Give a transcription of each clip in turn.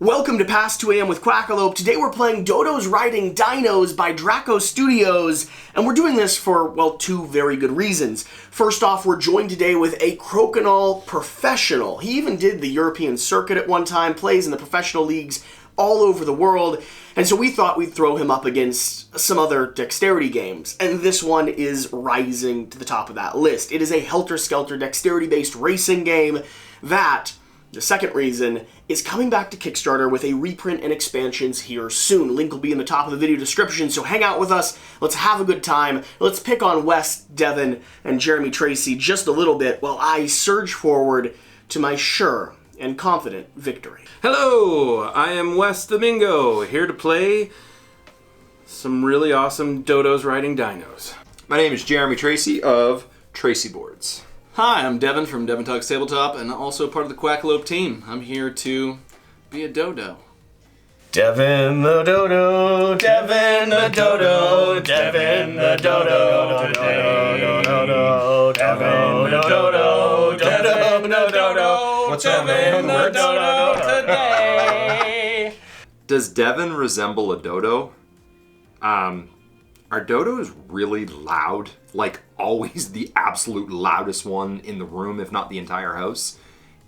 Welcome to Past 2 AM with Quackalope. Today we're playing Dodos Riding Dinos by Draco Studios, and we're doing this for, well, two very good reasons. First off, we're joined today with a Crokinole professional. He even did the European circuit at one time, plays in the professional leagues all over the world, and so we thought we'd throw him up against some other dexterity games, and this one is rising to the top of that list. It is a helter-skelter dexterity-based racing game that, the second reason, is coming back to Kickstarter with a reprint and expansions here soon. Link will be in the top of the video description, so hang out with us, let's have a good time, let's pick on Wes, Devon, and Jeremy Tracy just a little bit while I surge forward to my sure and confident victory. Hello, I am Wes Domingo, here to play some really awesome Dodos Riding Dinos. My name is Jeremy Tracy of Tracy Boards. Hi, I'm Devon from Devon Tabletop and also part of the Quackalope team. I'm here to be a dodo. Devon the Dodo, Devon the Dodo, Devon the Dodo, Devon the Dodo, Devon the Dodo, What's wrong, Devon the Dodo today. Does Devon resemble a dodo? Are dodos really loud? Like, always the absolute loudest one in the room, if not the entire house?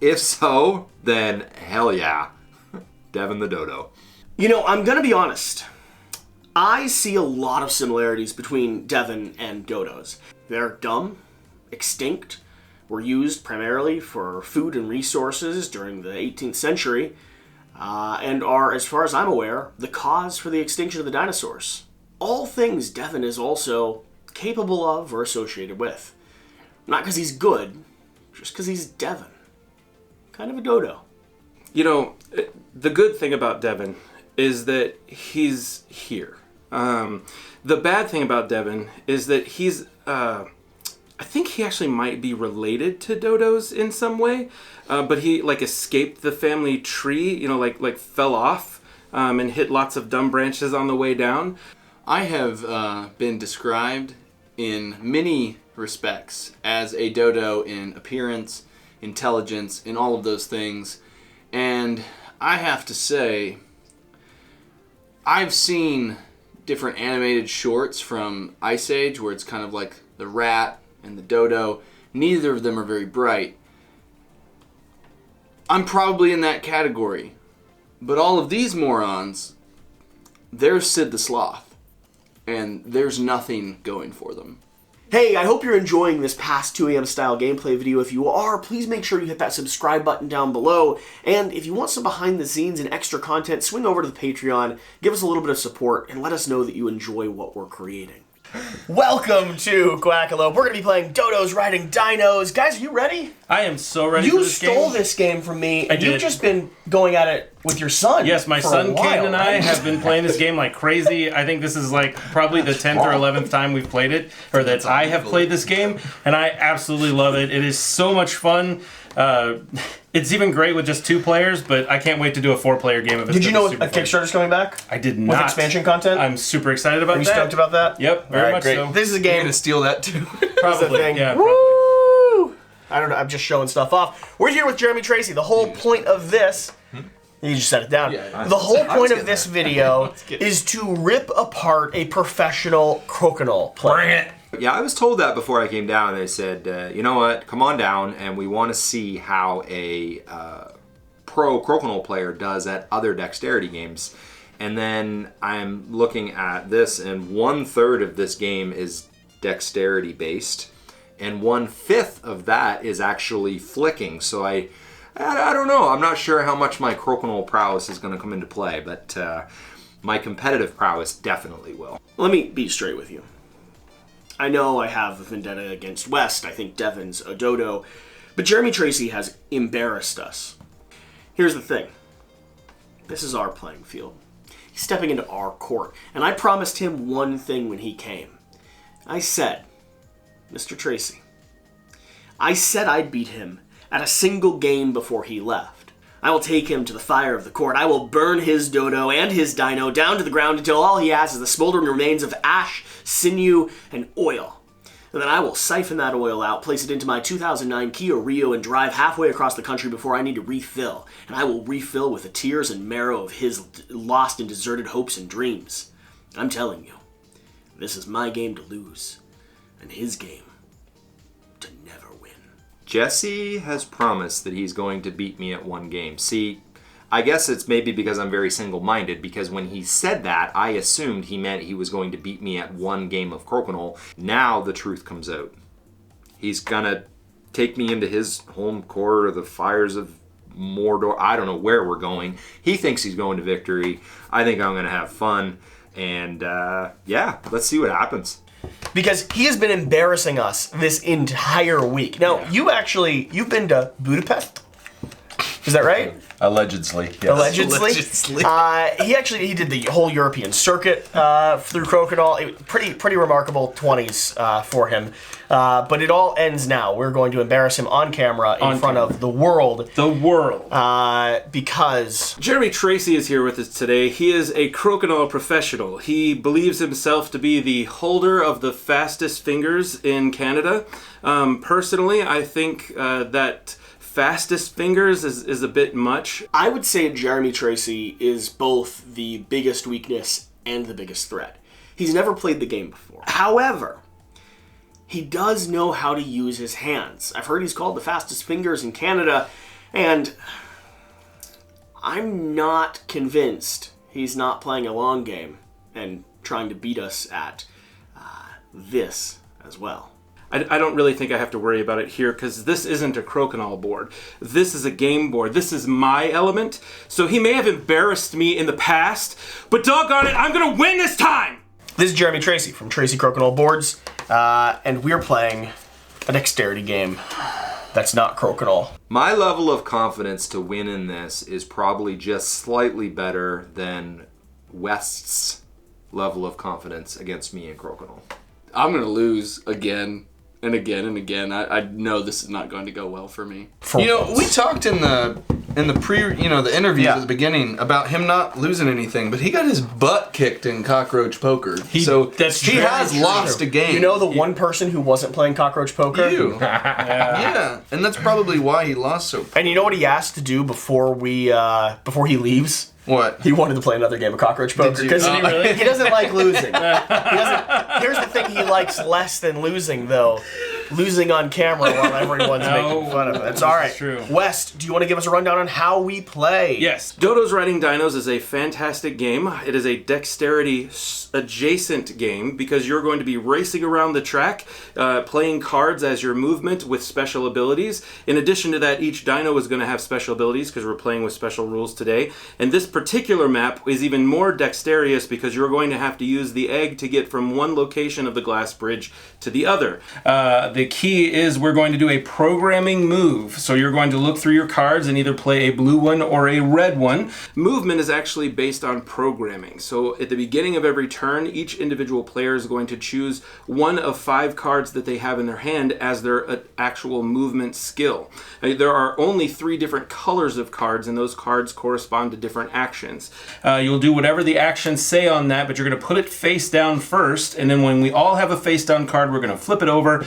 If so, then hell yeah. Devon the Dodo. You know, I'm gonna be honest. I see a lot of similarities between Devon and dodos. They're dumb, extinct, were used primarily for food and resources during the 18th century, and are, as far as I'm aware, the cause for the extinction of the dinosaurs. All things Devon is also capable of or associated with. Not because he's good, just because he's Devon. Kind of a dodo. You know, the good thing about Devon is that he's here. The bad thing about Devon is that he's, I think he actually might be related to dodos in some way, but he like escaped the family tree, you know, like fell off and hit lots of dumb branches on the way down. I have been described in many respects as a dodo in appearance, intelligence, in all of those things. And I have to say, I've seen different animated shorts from Ice Age where it's kind of like the rat and the dodo. Neither of them are very bright. I'm probably in that category. But all of these morons, there's Sid the Sloth. And there's nothing going for them. Hey, I hope you're enjoying this Past 2 AM style gameplay video. If you are, please make sure you hit that subscribe button down below. And if you want some behind the scenes and extra content, swing over to the Patreon, give us a little bit of support, and let us know that you enjoy what we're creating. Welcome to Quackalope. We're going to be playing Dodos Riding Dinos. Guys, are you ready? I am so ready for this game. You stole this game from me, and did. you've just been going at it with your son. Yes, my son Caden and I have been playing this game like crazy. I think this is like probably the 10th or 11th time we've played it, or that I have played this game, and I absolutely love it. It is so much fun. It's even great with just 2 players, but I can't wait to do a 4-player game of it. Did you know a Kickstarter's coming back? I did not. With expansion content? I'm super excited about that. Are you stoked about that? Yep, very much great. so. This is a You're game. gonna steal that too? Probably, thing. yeah. Woo! I don't know, I'm just showing stuff off. We're here with Jeremy Tracy. The whole point of this... You just set it down. Yeah, the whole point of this video is to rip apart a professional Crokinole player. Bring it! Yeah, I was told that before I came down. They said, you know what, come on down and we want to see how a pro Crokinole player does at other dexterity games. And then I'm looking at this, and 1/3 of this game is dexterity based, and 1/5 of that is actually flicking. So I don't know. I'm not sure how much my Crokinole prowess is going to come into play, but my competitive prowess definitely will. Let me be straight with you. I know I have a vendetta against West. I think Devon's a dodo. But Jeremy Tracy has embarrassed us. Here's the thing. This is our playing field. He's stepping into our court. And I promised him one thing when he came. I said, Mr. Tracy, I said I'd beat him at a single game before he left. I will take him to the fire of the court. I will burn his dodo and his dino down to the ground until all he has is the smoldering remains of ash, sinew, and oil. and then I will siphon that oil out, place it into my 2009 Kia Rio, and drive halfway across the country before I need to refill. And I will refill with the tears and marrow of his lost and deserted hopes and dreams. I'm telling you, this is my game to lose, and his game to never win. Jesse has promised that he's going to beat me at one game. See, I guess it's maybe because I'm very single-minded, because when he said that, I assumed he meant he was going to beat me at one game of Crokinole. Now the truth comes out. He's gonna take me into his home court or the fires of Mordor. I don't know where we're going. He thinks he's going to victory. I think I'm gonna have fun. And yeah, let's see what happens. Because he has been embarrassing us this entire week. Now, you've been to Budapest? Is that right? Allegedly, yes. Allegedly. He did the whole European circuit through Crokinole. Pretty remarkable 20s for him. But it all ends now. We're going to embarrass him on camera in front of the world. The world. Because Jeremy Tracy is here with us today. He is a Crokinole professional. He believes himself to be the holder of the fastest fingers in Canada. Personally, I think that fastest fingers is a bit much. I would say Jeremy Tracy is both the biggest weakness and the biggest threat. He's never played the game before. However, he does know how to use his hands. I've heard he's called the fastest fingers in Canada, and I'm not convinced he's not playing a long game and trying to beat us at this as well. I don't really think I have to worry about it here because this isn't a Crokinole board. This is a game board. This is my element. So he may have embarrassed me in the past, but doggone it, I'm going to win this time! This is Jeremy Tracy from Tracy Crokinole Boards, and we're playing a dexterity game that's not Crokinole. My level of confidence to win in this is probably just slightly better than West's level of confidence against me in Crokinole. I'm going to lose again. And again and again, I know this is not going to go well for me. We talked in the the interviews at the beginning about him not losing anything, but he got his butt kicked in cockroach poker. He has lost a game. You know the one person who wasn't playing cockroach poker? You. Yeah, and that's probably why he lost so. And you know what he asked to do before he leaves? What? He wanted to play another game of cockroach poker because he doesn't like losing. Here's the thing he likes less than losing, though. Losing on camera while everyone's making fun of it. It's all right. True. West, do you want to give us a rundown on how we play? Yes. Dodos Riding Dinos is a fantastic game. It is a dexterity adjacent game because you're going to be racing around the track, playing cards as your movement with special abilities. In addition to that, each dino is going to have special abilities because we're playing with special rules today. And this particular map is even more dexterous because you're going to have to use the egg to get from one location of the glass bridge to the other. The key is we're going to do a programming move. So you're going to look through your cards and either play a blue one or a red one. Movement is actually based on programming. So at the beginning of every turn, each individual player is going to choose one of 5 cards that they have in their hand as their actual movement skill. There are only 3 different colors of cards, and those cards correspond to different actions. You'll do whatever the actions say on that, but you're going to put it face down first, and then when we all have a face down card, we're going to flip it over.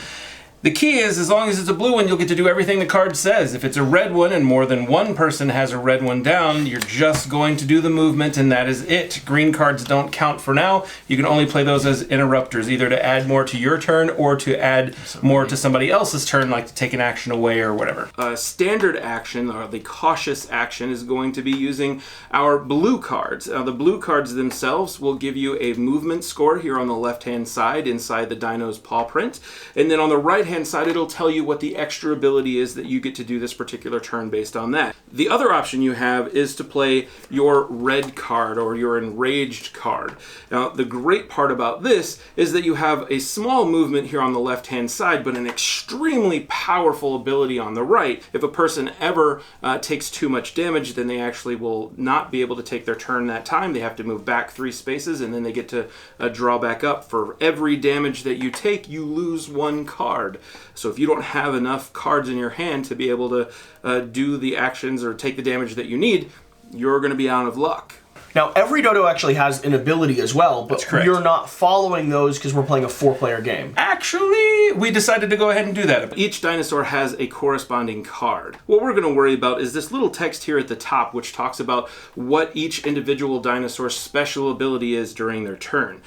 The key is, as long as it's a blue one, you'll get to do everything the card says. If it's a red one and more than one person has a red one down, you're just going to do the movement and that is it. Green cards don't count for now. You can only play those as interrupters, either to add more to your turn or to add more to somebody else's turn, like to take an action away or whatever. Standard action, or the cautious action, is going to be using our blue cards. The blue cards themselves will give you a movement score here on the left-hand side inside the dino's paw print. And then on the right-hand side, it'll tell you what the extra ability is that you get to do this particular turn based on that. The other option you have is to play your red card or your enraged card. Now, the great part about this is that you have a small movement here on the left-hand side, but an extremely powerful ability on the right. If a person ever takes too much damage, then they actually will not be able to take their turn that time. They have to move back 3 spaces, and then they get to draw back up. For every damage that you take, you lose 1 card. So if you don't have enough cards in your hand to be able to do the actions or take the damage that you need, you're going to be out of luck. Now, every Dodo actually has an ability as well, but correct. you're not following those because we're playing a 4-player game. Actually, we decided to go ahead and do that. Each dinosaur has a corresponding card. What we're going to worry about is this little text here at the top, which talks about what each individual dinosaur's special ability is during their turn.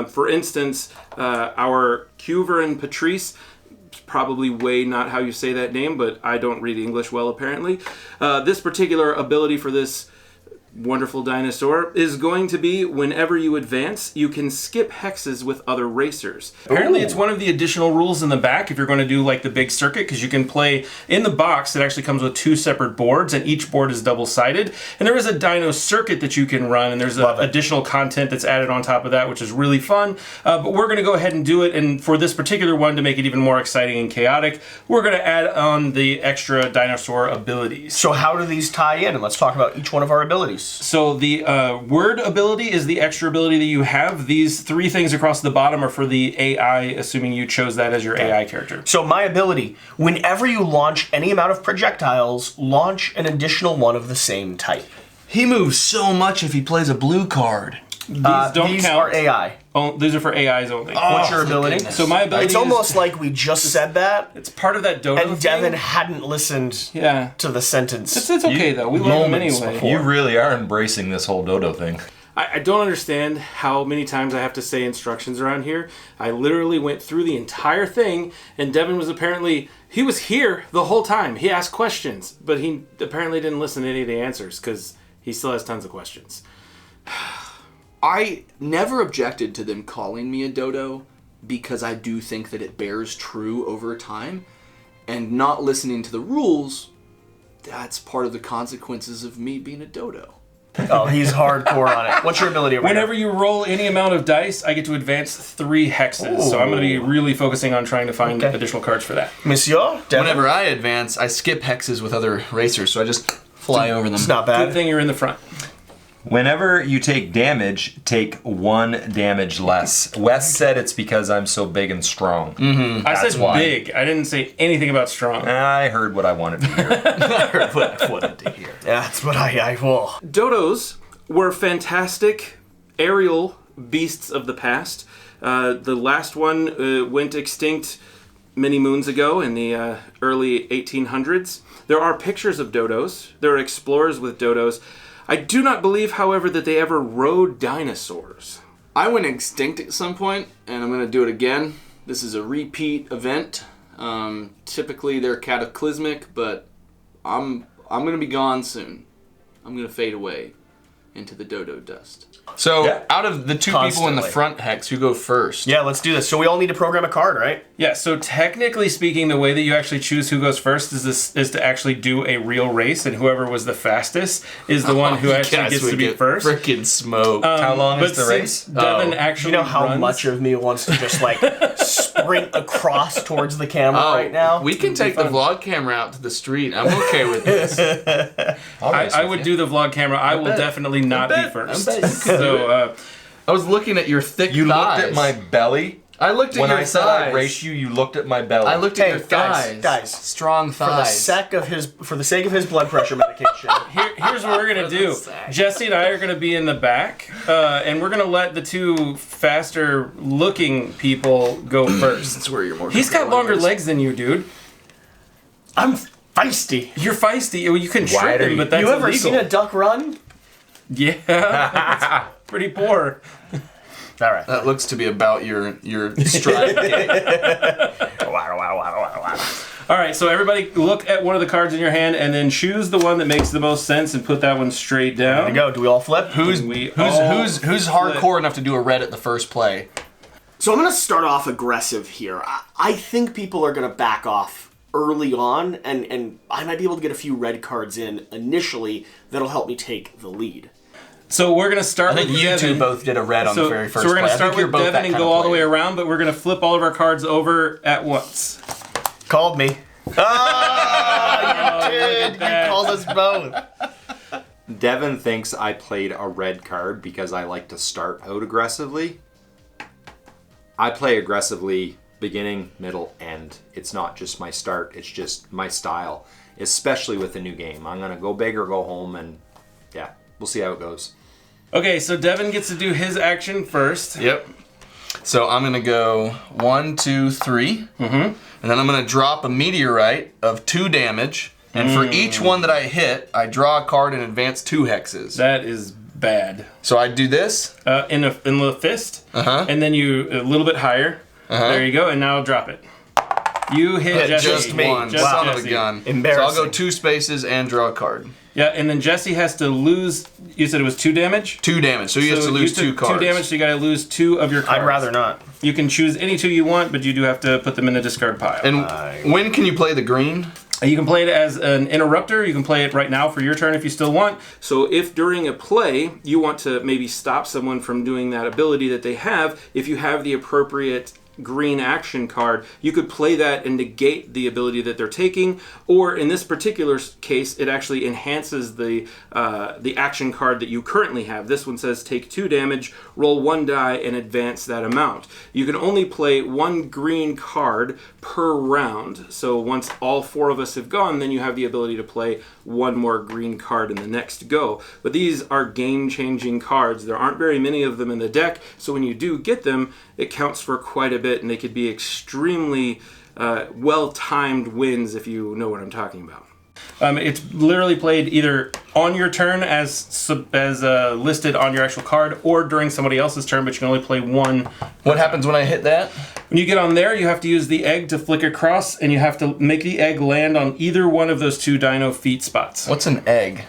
For instance, our Cuver and Patrice, probably way not how you say that name, but I don't read English well apparently. This particular ability for this wonderful dinosaur is going to be whenever you advance, you can skip hexes with other racers. Apparently, it's one of the additional rules in the back if you're going to do like the big circuit, because you can play in the box. It actually comes with 2 separate boards, and each board is double-sided. And there is a dino circuit that you can run, and there's additional content that's added on top of that, which is really fun. But we're going to go ahead and do it, and for this particular one, to make it even more exciting and chaotic, we're going to add on the extra dinosaur abilities. So how do these tie in? And let's talk about each one of our abilities. So the word ability is the extra ability that you have. These 3 things across the bottom are for the AI, assuming you chose that as your AI character. So my ability, whenever you launch any amount of projectiles, launch an additional one of the same type. He moves so much if he plays a blue card. These don't these count. are AI. Oh, these are for AIs only. What's your ability? So my ability It's is, almost like we just said that, it's part of that Dodo and Devin thing. hadn't listened Yeah. to the sentence. It's okay, though. We learn them anyway. You really are embracing this whole Dodo thing. I don't understand how many times I have to say instructions around here. I literally went through the entire thing, and Devin was apparently, he was here the whole time. He asked questions, but he apparently didn't listen to any of the answers because he still has tons of questions. I never objected to them calling me a dodo because I do think that it bears true over time. And not listening to the rules, that's part of the consequences of me being a dodo. Oh, he's hardcore on it. What's your ability? Whenever you roll any amount of dice, I get to advance 3 hexes. So I'm going to be really focusing on trying to find additional cards for that. Monsieur? Devin? Whenever I advance, I skip hexes with other racers, so I just fly over them. It's not Good bad. thing you're in the front. Whenever you take damage, take 1 damage less. Wes said it's because I'm so big and strong. I That's said why. big. I didn't say anything about strong. I heard what I wanted to hear. I heard what I wanted to hear. That's what I will. Dodos were fantastic aerial beasts of the past. The last one went extinct many moons ago in the early 1800s. There are pictures of dodos. There are explorers with dodos. I do not believe, however, that they ever rode dinosaurs. I went extinct at some point, and I'm going to do it again. This is a repeat event. Typically, they're cataclysmic, but I'm going to be gone soon. I'm going to fade away into the dodo dust. So, out of the 2 people in the Constantly. front hex, who go first? Yeah, let's do this. So we all need to program a card, right? Yeah, so technically speaking, the way that you actually choose who goes first is to actually do a real race, and whoever was the fastest is the one who actually gets to be first. Freaking smoke. How long But is the race? since Devin Do actually you know how runs, much of me wants to just like sprint across towards the camera right now? We can take the vlog camera out to the street. I'm okay with this. I would do the vlog camera. I will definitely not be first. So I was looking at your thick You thighs. looked at my belly? I looked at When your I said thighs. I'd race you, you looked at my belly. I looked at Hey, your thighs. guys, Strong for the thighs. for the sake of his blood pressure medication. here's what we're gonna do. Jesse and I are gonna be in the back, and we're gonna let the 2 faster looking people go first. That's where you're more. He's got longer legs than you, dude. I'm feisty. You're feisty. Well, you can Why trip are him, you- but that's You ever illegal. seen a duck run? Yeah, it's pretty poor. All right. That looks to be about your stride. All right, so everybody look at one of the cards in your hand and then choose the one that makes the most sense and put that one straight down. There we go. Do we all flip? Who's hardcore enough to do a red at the first play? So I'm going to start off aggressive here. I think people are going to back off early on, and I might be able to get a few red cards in initially that'll help me take the lead. So we're gonna start I think with you Devin. 2 both did a red on the very first So we're gonna play. I start think you're with both Devin that and kind go of all the way player. around, but we're gonna flip all of our cards over at once. Called me. Ah, you did. You that. called us both. Devin thinks I played a red card because I like to start out aggressively. I play aggressively beginning, middle, end. It's not just my start, it's just my style, especially with the new game. I'm going to go big or go home, and yeah, we'll see how it goes. Okay, so Devon gets to do his action first. Yep. So I'm gonna go 1, 2, 3. And then I'm gonna drop a meteorite of 2 damage. And for each one that I hit, I draw a card and advance 2 hexes. That is bad. So I do this. In the fist. And then you a little bit higher. There you go, and now drop it. You hit Jesse. Just me. Just Son of Jesse. a gun. Embarrassing. So I'll go 2 spaces and draw a card. Yeah, and then Jesse has to lose. You said it was 2 damage? 2 damage. So he has to lose 2 cards. 2 damage, so you gotta lose 2 of your cards. I'd rather not. You can choose any 2 you want, but you do have to put them in the discard pile. And when can you play the green? You can play it as an interrupter. You can play it right now for your turn if you still want. So if during a play you want to maybe stop someone from doing that ability that they have, if you have the appropriate green action card, you could play that and negate the ability that they're taking, or in this particular case, it actually enhances the action card that you currently have. This one says take 2 damage, roll 1 die, and advance that amount. You can only play 1 green card per round, so once all 4 of us have gone, then you have the ability to play 1 more green card in the next go. But these are game-changing cards. There aren't very many of them in the deck, so when you do get them, it counts for quite a bit, and they could be extremely well-timed wins if you know what I'm talking about. It's literally played either on your turn as listed on your actual card, or during somebody else's turn, but you can only play 1. What happens when I hit that? When you get on there, you have to use the egg to flick across, and you have to make the egg land on either one of those 2 dino feet spots. What's an egg?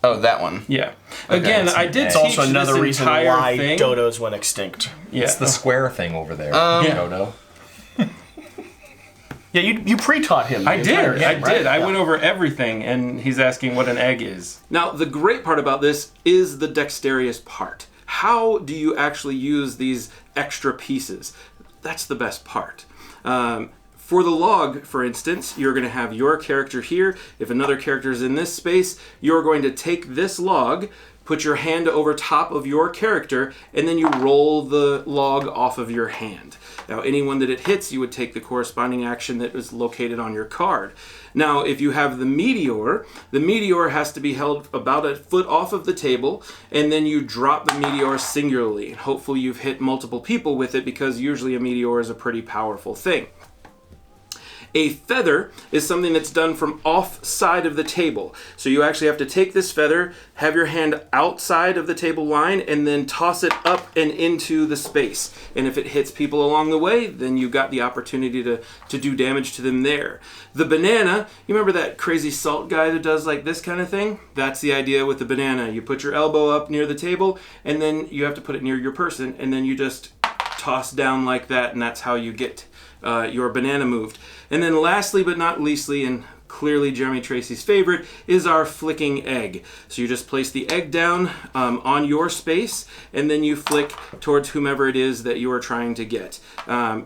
Oh, that one. Yeah. Again, I did It's teach also another this reason entire why thing. dodos went extinct. Yeah. It's the square thing over there, Yeah. Dodo. Yeah, you pre-taught him. I the did. entire I game, did. right? I Yeah. went over everything, and he's asking what an egg is. Now, the great part about this is the dexterous part. How do you actually use these extra pieces? That's the best part. For the log, for instance, you're going to have your character here. If another character is in this space, you're going to take this log, put your hand over top of your character, and then you roll the log off of your hand. Now, anyone that it hits, you would take the corresponding action that is located on your card. Now, if you have the meteor has to be held about a foot off of the table, and then you drop the meteor singularly. And hopefully you've hit multiple people with it, because usually a meteor is a pretty powerful thing. A feather is something that's done from off side of the table. So you actually have to take this feather, have your hand outside of the table line, and then toss it up and into the space. And if it hits people along the way, then you got the opportunity to do damage to them there. The banana, you remember that crazy salt guy that does like this kind of thing? That's the idea with the banana. You put your elbow up near the table, and then you have to put it near your person, and then you just toss down like that, and that's how you get your banana moved. And then lastly but not leastly, and clearly Jeremy Tracy's favorite, is our flicking egg. So you just place the egg down on your space, and then you flick towards whomever it is that you are trying to get.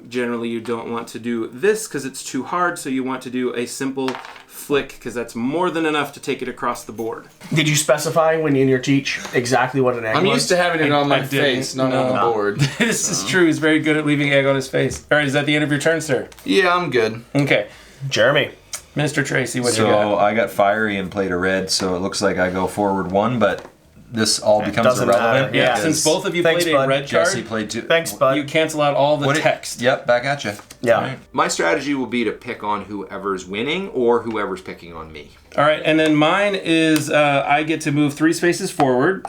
Generally you don't want to do this because it's too hard, so you want to do a simple flick, because that's more than enough to take it across the board. Did you specify when in your teach exactly what an egg was? I'm used to having it on my didn't. face, not on the board. This is true. He's very good at leaving egg on his face. All right, is that the end of your turn, sir? Yeah, I'm good. Okay. Jeremy. Mr. Tracy, what you So got? I got fiery and played a red, so it looks like I go forward 1, but this all becomes doesn't irrelevant. matter. Yeah, Yeah, since both of you Thanks, played a bud. red Jesse card, played 2. Thanks, bud. you cancel out all the text. Yep, back at you. Yeah. My strategy will be to pick on whoever's winning or whoever's picking on me. All right, and then mine is I get to move 3 spaces forward,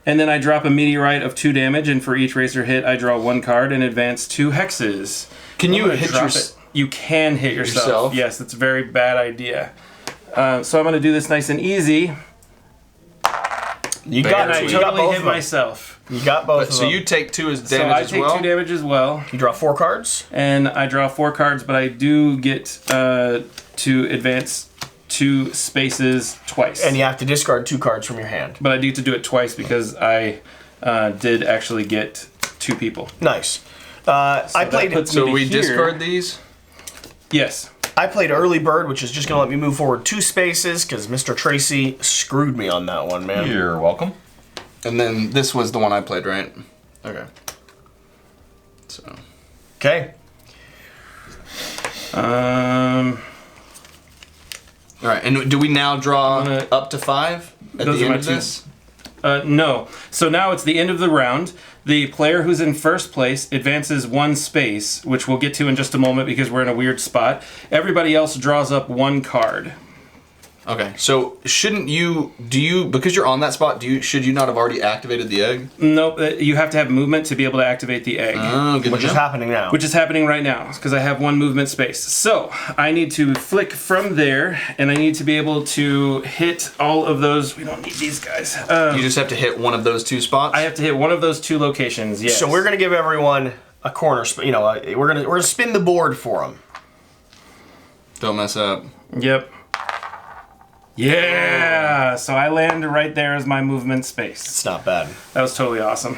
and then I drop a meteorite of 2 damage, and for each racer hit, I draw 1 card and advance 2 hexes. Can you I'm gonna hit drop your... it. You can hit yourself. Yourself? Yes, that's a very bad idea. So I'm going to do this nice and easy. You And got I you got totally both hit of them. myself. You got both of So them. you take 2 as So damage I as take well? 2 damage as well, You draw 4 cards. and I draw 4 cards, but I do get to advance 2 spaces twice. And you have to discard 2 cards from your hand. But I do get to do it twice because I did actually get 2 people. Nice. I played puts So me to we here. discard these? Yes. I played early bird, which is just going to let me move forward 2 spaces because Mr. Tracy screwed me on that one, man. You're welcome. And then this was the one I played, right? Okay. So... Okay. All right, and do we now draw Wanna- up to 5 at Those the are end my of 2. this? No. So now it's the end of the round. The player who's in first place advances 1 space, which we'll get to in just a moment because we're in a weird spot. Everybody else draws up 1 card. Okay, so shouldn't you, because you're on that spot, should you not have already activated the egg? Nope, you have to have movement to be able to activate the egg. Oh, good. Which is happening now. Which is happening right now, because I have 1 movement space. So, I need to flick from there, and I need to be able to hit all of those. We don't need these guys. You just have to hit one of those 2 spots? I have to hit one of those 2 locations, yes. So we're gonna give everyone a corner. We're gonna spin the board for them. Don't mess up. Yep. Yeah! So I land right there as my movement space. It's not bad. That was totally awesome.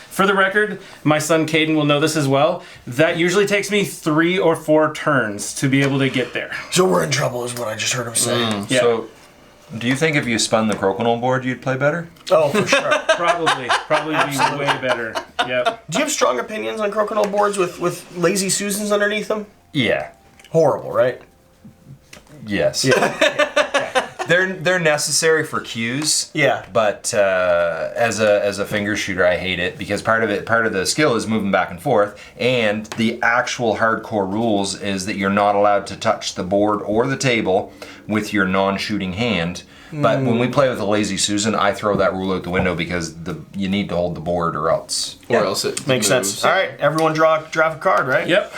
For the record, my son Caden will know this as well. That usually takes me 3 or 4 turns to be able to get there. So we're in trouble, is what I just heard him say. Yeah. So, do you think if you spun the crokinole board, you'd play better? Oh, for sure. Probably be way better. Yep. Do you have strong opinions on crokinole boards with lazy Susans underneath them? Yeah. Horrible, right? Yes. Yeah. They're necessary for cues. Yeah. But as a finger shooter, I hate it because part of the skill is moving back and forth, and the actual hardcore rules is that you're not allowed to touch the board or the table with your non-shooting hand. But when we play with a lazy Susan, I throw that rule out the window because you need to hold the board or else. Or else it Makes moves. sense. All right, everyone draft a card, right? Yep.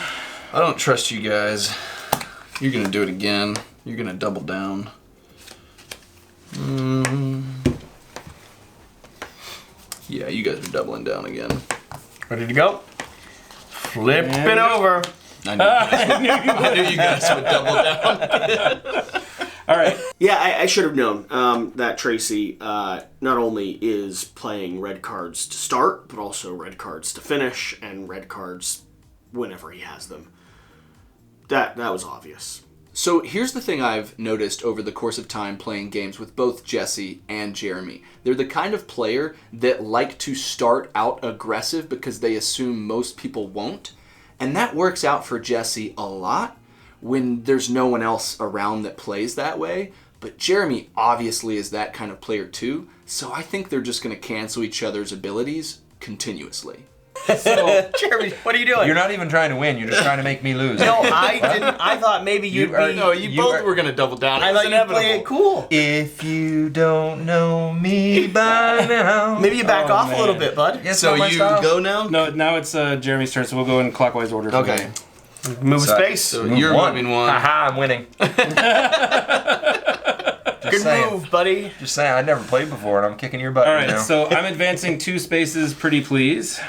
I don't trust you guys. You're gonna do it again. You're gonna double down. Yeah, you guys are doubling down again. Ready to go? Flipping over. I knew you guys would double down. All right. Yeah, I should have known that Tracy not only is playing red cards to start, but also red cards to finish, and red cards whenever he has them. That was obvious. So here's the thing I've noticed over the course of time playing games with both Jesse and Jeremy. They're the kind of player that like to start out aggressive because they assume most people won't. And that works out for Jesse a lot when there's no one else around that plays that way. But Jeremy obviously is that kind of player too. So I think they're just going to cancel each other's abilities continuously. So, Jeremy, what are you doing? You're not even trying to win. You're just trying to make me lose. No, I didn't. I thought maybe you'd be. No, you both were gonna double down. I thought you'd play it cool. If you don't know me by now. Maybe you back off man. a little bit, bud. Yes, So not my you style. go now? no, now it's Jeremy's turn, so we'll go in clockwise order. from Okay. there. Move a space. So you're moving one. Haha, I'm winning. Good move, buddy. Just saying, I never played before, and I'm kicking your butt. All right, you know? so I'm advancing 2 spaces, pretty please.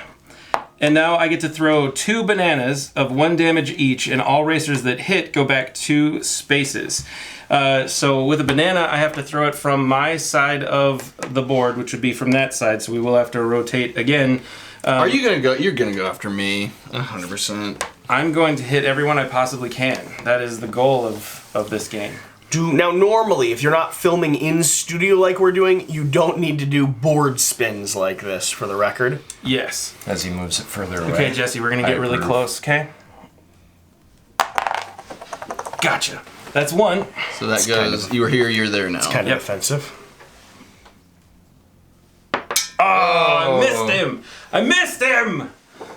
And now I get to throw 2 bananas of 1 damage each, and all racers that hit go back 2 spaces. So with a banana, I have to throw it from my side of the board, which would be from that side, so we will have to rotate again. Are you gonna go? You're gonna go after me, 100%. I'm going to hit everyone I possibly can. That is the goal of this game. Now, normally, if you're not filming in studio like we're doing, you don't need to do board spins like this, for the record. Yes. As he moves it further away. Okay, Jesse, we're going to get I really approve. close, okay? Gotcha. That's 1. So that goes. You were here. You're there now. Kind of Yep. offensive. Oh, I missed him! I missed him!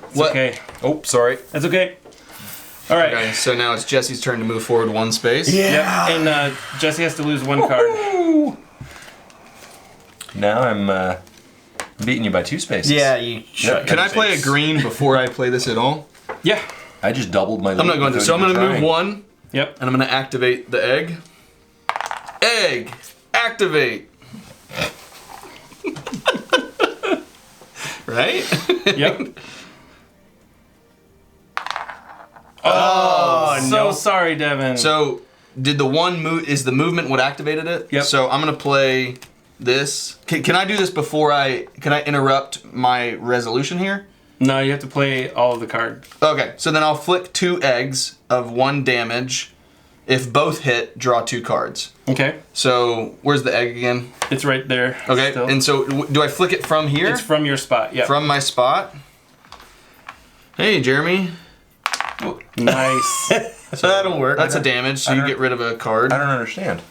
It's What? okay. Oh, sorry. That's okay. All right. Okay, so now it's Jesse's turn to move forward 1 space. Yeah. Yep. And Jesse has to lose 1 card. Now I'm beating you by 2 spaces. Yeah, you shut Can your I play a face. green before I play this at all? Yeah. I just doubled my lead. I'm not going to. So I'm going to move 1, Yep. and I'm going to activate the egg. Egg! Activate! Right? Yep. Oh, so sorry, Devin. So, did the one move? Is the movement what activated it? Yep. So I'm gonna play this. Can I do this before I? Can I interrupt my resolution here? No, you have to play all of the card. Okay. So then I'll flick 2 eggs of 1 damage. If both hit, draw 2 cards. Okay. So where's the egg again? It's right there. Okay. still. And so do I flick it from here? It's from your spot. Yeah. From my spot. Hey, Jeremy. Nice. So that'll work. That's a damage. So you get rid of a card. I don't understand.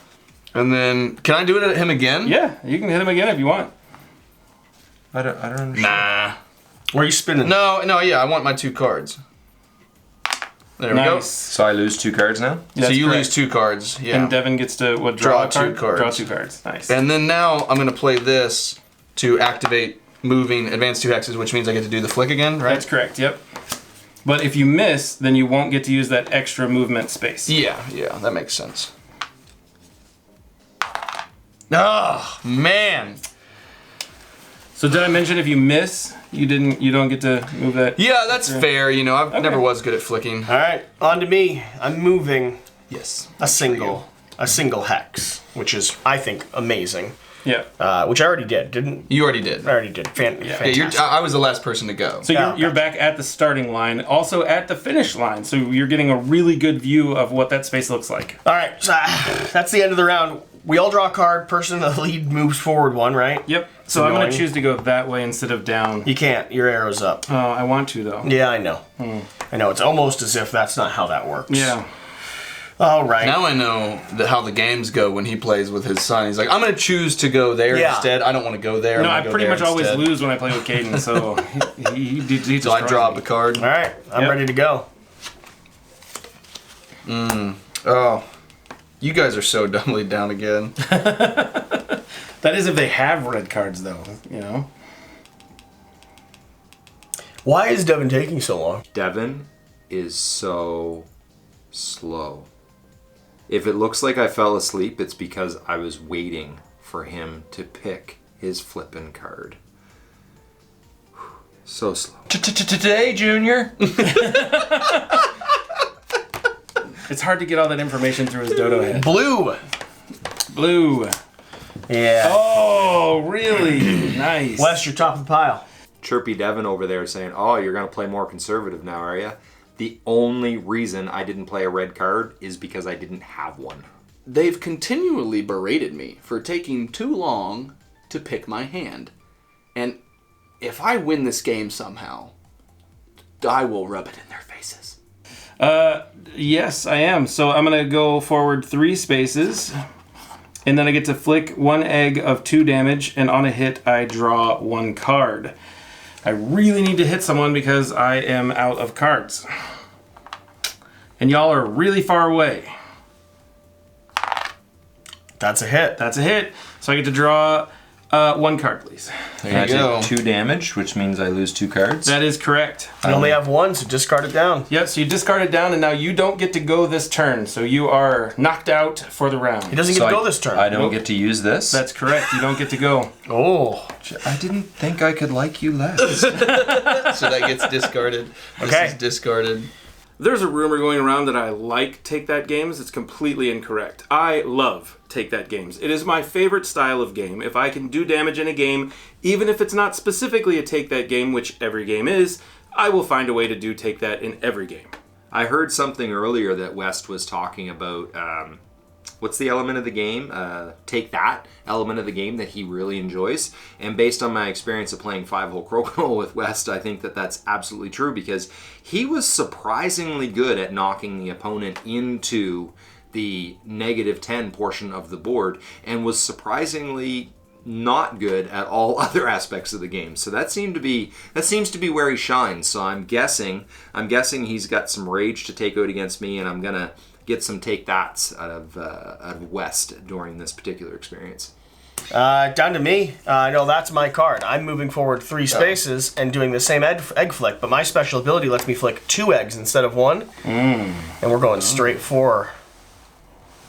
And then can I do it at him again? Yeah, you can hit him again if you want. I don't understand. Nah. Or are you spinning? No, yeah, I want my 2 cards. There we go. Nice. So I lose 2 cards now? So That's you correct. lose 2 cards. Yeah. And Devin gets to what? Draw Draw a card? 2 cards. Draw 2 cards. Nice. And then now I'm gonna play this to activate moving advance 2 hexes, which means I get to do the flick again, right? That's correct. Yep. But if you miss, then you won't get to use that extra movement space. Yeah, that makes sense. Oh man. So did I mention if you miss, you don't get to move that? Yeah, that's fair. You know, I never was good at flicking. All right, on to me. I'm moving Yes. a single hex, which is, I think, amazing. Yeah. Which I already did, didn't? You already did. I already did. Fantastic. I was the last person to go. So Yeah, you're okay. back at the starting line, also at the finish line. So you're getting a really good view of what that space looks like. All right, so that's the end of the round. We all draw a card. Person in the lead moves forward 1, right? Yep. So I'm going annoying. to choose to go that way instead of down. You can't. Your arrow's up. Oh, I want to though. Yeah, I know. I know. It's almost as if that's not how that works. Yeah. All right. Now I know how the games go when he plays with his son. He's like, I'm going to choose to go there Yeah. instead. I don't want to go there. No, I'm I gonna go pretty there much always instead." lose when I play with Caden, so he So I draw up a card. All right. I'm Yep. ready to go. Oh, you guys are so dumbly down again. That is if they have red cards, though. You know. Why is Devin taking so long? Devin is so slow. If it looks like I fell asleep, it's because I was waiting for him to pick his flippin' card. So slow. Today, Junior. It's hard to get all that information through his dodo head. Blue. Blue. Yeah. Oh, really? Nice. Wes, you're top of the pile. Chirpy Devin over there saying, "Oh, you're going to play more conservative now, are you?" The only reason I didn't play a red card is because I didn't have one. They've continually berated me for taking too long to pick my hand. And if I win this game somehow, I will rub it in their faces. Yes, I am. So I'm going to go forward 3 spaces. And then I get to flick 1 egg of 2 damage. And on a hit, I draw 1 card. I really need to hit someone because I am out of cards. And y'all are really far away. That's a hit. That's a hit. So I get to draw 1 card, please. There I you go. take 2 damage, which means I lose 2 cards. That is correct. You only have 1, so discard it down. Yep, so you discard it down, and now you don't get to go this turn. So you are knocked out for the round. He doesn't get to go this turn. I don't Nope. get to use this. That's correct. You don't get to go. Oh. I didn't think I could like you less. So that gets discarded. Okay. This is discarded. There's a rumor going around that I like Take That games. It's completely incorrect. I love Take That games. It is my favorite style of game. If I can do damage in a game, even if it's not specifically a Take That game, which every game is, I will find a way to do Take That in every game. I heard something earlier that West was talking about. What's the element of the game? Take That element of the game that he really enjoys. And based on my experience of playing 5-hole crokinole with West, I think that that's absolutely true because he was surprisingly good at knocking the opponent into the -10 portion of the board and was surprisingly not good at all other aspects of the game. So that seems to be where he shines. So I'm guessing he's got some rage to take out against me, and I'm gonna get some take that's out of West during this particular experience. Down to me. No, that's my card. I'm moving forward 3 spaces and doing the same egg flick, but my special ability lets me flick 2 eggs instead of 1. And we're going straight for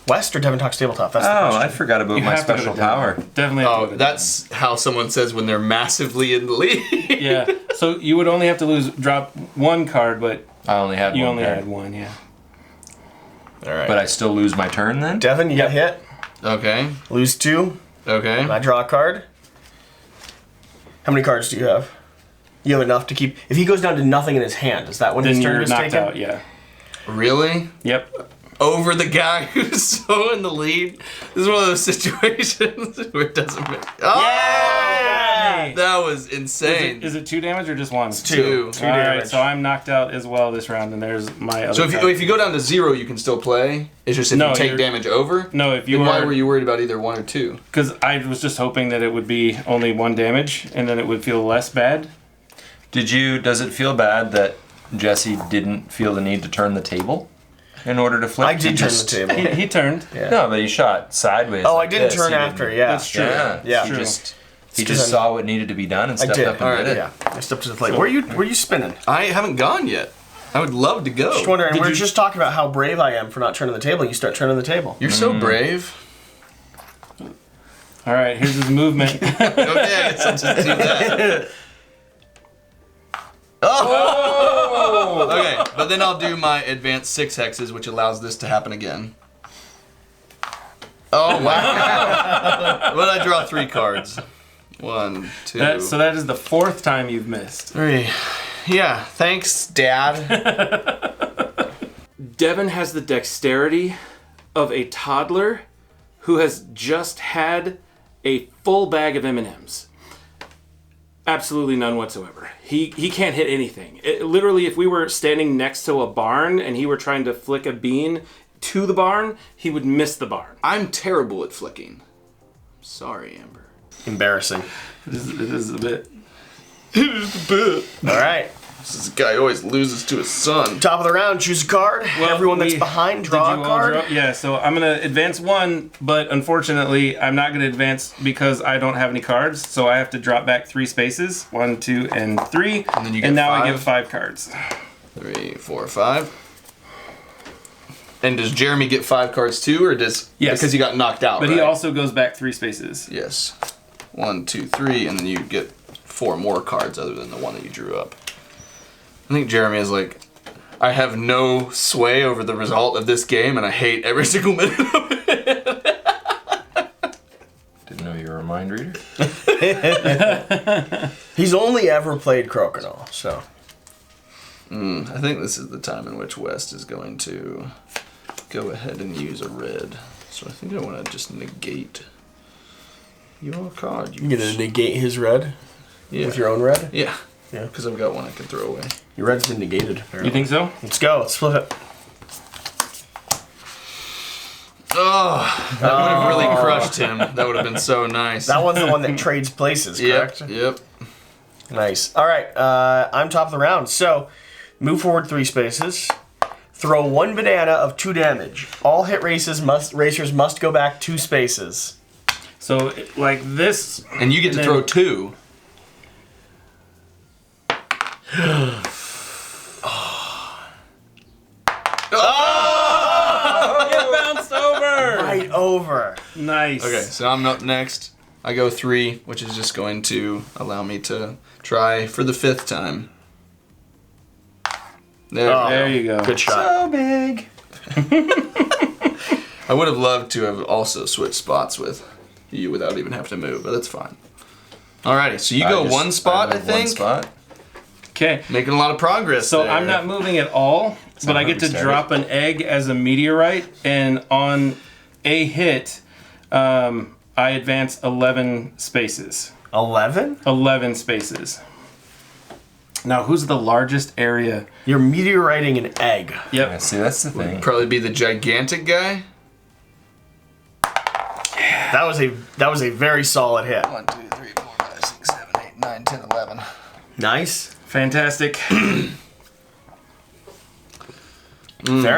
West or Devon Talks Tabletop. That's the question. I forgot about You my have to go special down. power. Definitely have to Oh, go down. that's how someone says when they're massively in the lead. Yeah. So you would only have to drop 1 card, but I only had you one only card. had 1, yeah. All right. But I still lose my turn then? Devon, you get hit. Okay. Lose 2. Okay. I draw a card. How many cards do you have? You have enough to keep. If he goes down to nothing in his hand, is that when Then his turn you're is knocked taken? out, yeah. Really? Yep. Over the guy who's so in the lead? This is one of those situations where it doesn't make. Oh! Nice. That was insane. Is it 2 damage or just 1? It's two. All right, so I'm knocked out as well this round, and there's my other. So if you go down to 0, you can still play. It's just if you take damage over. No, if you then are. Why were you worried about either 1 or 2? Because I was just hoping that it would be only 1 damage, and then it would feel less bad. Does it feel bad that Jesse didn't feel the need to turn the table in order to flip? I did turn the table. He turned. Yeah. No, but he shot sideways. Oh, like I didn't this. turn He after. didn't- Yeah, That's true. Yeah. He just saw what needed to be done and I stepped did. up and All right, did it. yeah. I stepped to the plate. Where you spinning? I haven't gone yet. I would love to go. Just wondering. We're just talking about how brave I am for not turning the table. You start turning the table. You're so brave. All right, here's his movement. Okay, so just do that. Oh! Okay, but then I'll do my advanced 6 hexes, which allows this to happen again. Oh, wow. Well, I draw 3 cards. 1, 2. So that is the 4th time you've missed. 3. Yeah, thanks, Dad. Devon has the dexterity of a toddler who has just had a full bag of M&Ms. Absolutely none whatsoever. He can't hit anything. Literally, if we were standing next to a barn and he were trying to flick a bean to the barn, he would miss the barn. I'm terrible at flicking. Sorry, Amber. Embarrassing. It is a bit. All right. This guy always loses to his son. Top of the round. Choose a card. Everyone that's behind, draw a card. Yeah, so I'm going to advance 1, but unfortunately, I'm not going to advance because I don't have any cards. So I have to drop back 3 spaces. 1, 2, and 3. And then you get now 5. I get 5 cards. 3, 4, 5. And does Jeremy get 5 cards too, or does because he got knocked out? But right? he also goes back 3 spaces. Yes. 1, 2, 3, and then you get 4 more cards other than the one that you drew up. I think Jeremy is like, I have no sway over the result of this game, and I hate every single minute of it. Didn't know you were a mind reader. He's only ever played Crokinole, so. I think this is the time in which West is going to go ahead and use a red. So I think I want to just negate your card. You're gonna negate his red with your own red? Yeah. Yeah. Because I've got one I can throw away. Your red's been negated, apparently. You think so? Let's go. Let's flip it. Oh, that would have really crushed him. That would have been so nice. That one's the one that trades places, correct? Yep. Nice. All right. I'm top of the round. So, move forward 3 spaces. Throw 1 banana of 2 damage. All hit racers must go back 2 spaces. So, like this. And you get to throw 2. It bounced over! Right over. Nice. Okay, so I'm up next. I go 3, which is just going to allow me to try for the 5th time. There you go. Good shot. So big. I would have loved to have also switched spots with you without even having to move, but that's fine. Alrighty, so you go 1 spot, I moved think. 1 spot. Okay. Making a lot of progress. So there. I'm not moving at all, but I get to drop an egg as a meteorite, and on a hit, I advance 11 spaces. 11? 11 spaces. Now, who's the largest area? You're meteoriting an egg. Yep. Yeah, see, that's the thing. Probably be the gigantic guy. That was a very solid hit. 1, 2, 3, 4, 5, 6, 7, 8, 9, 10, 11. Nice. Fantastic. Fair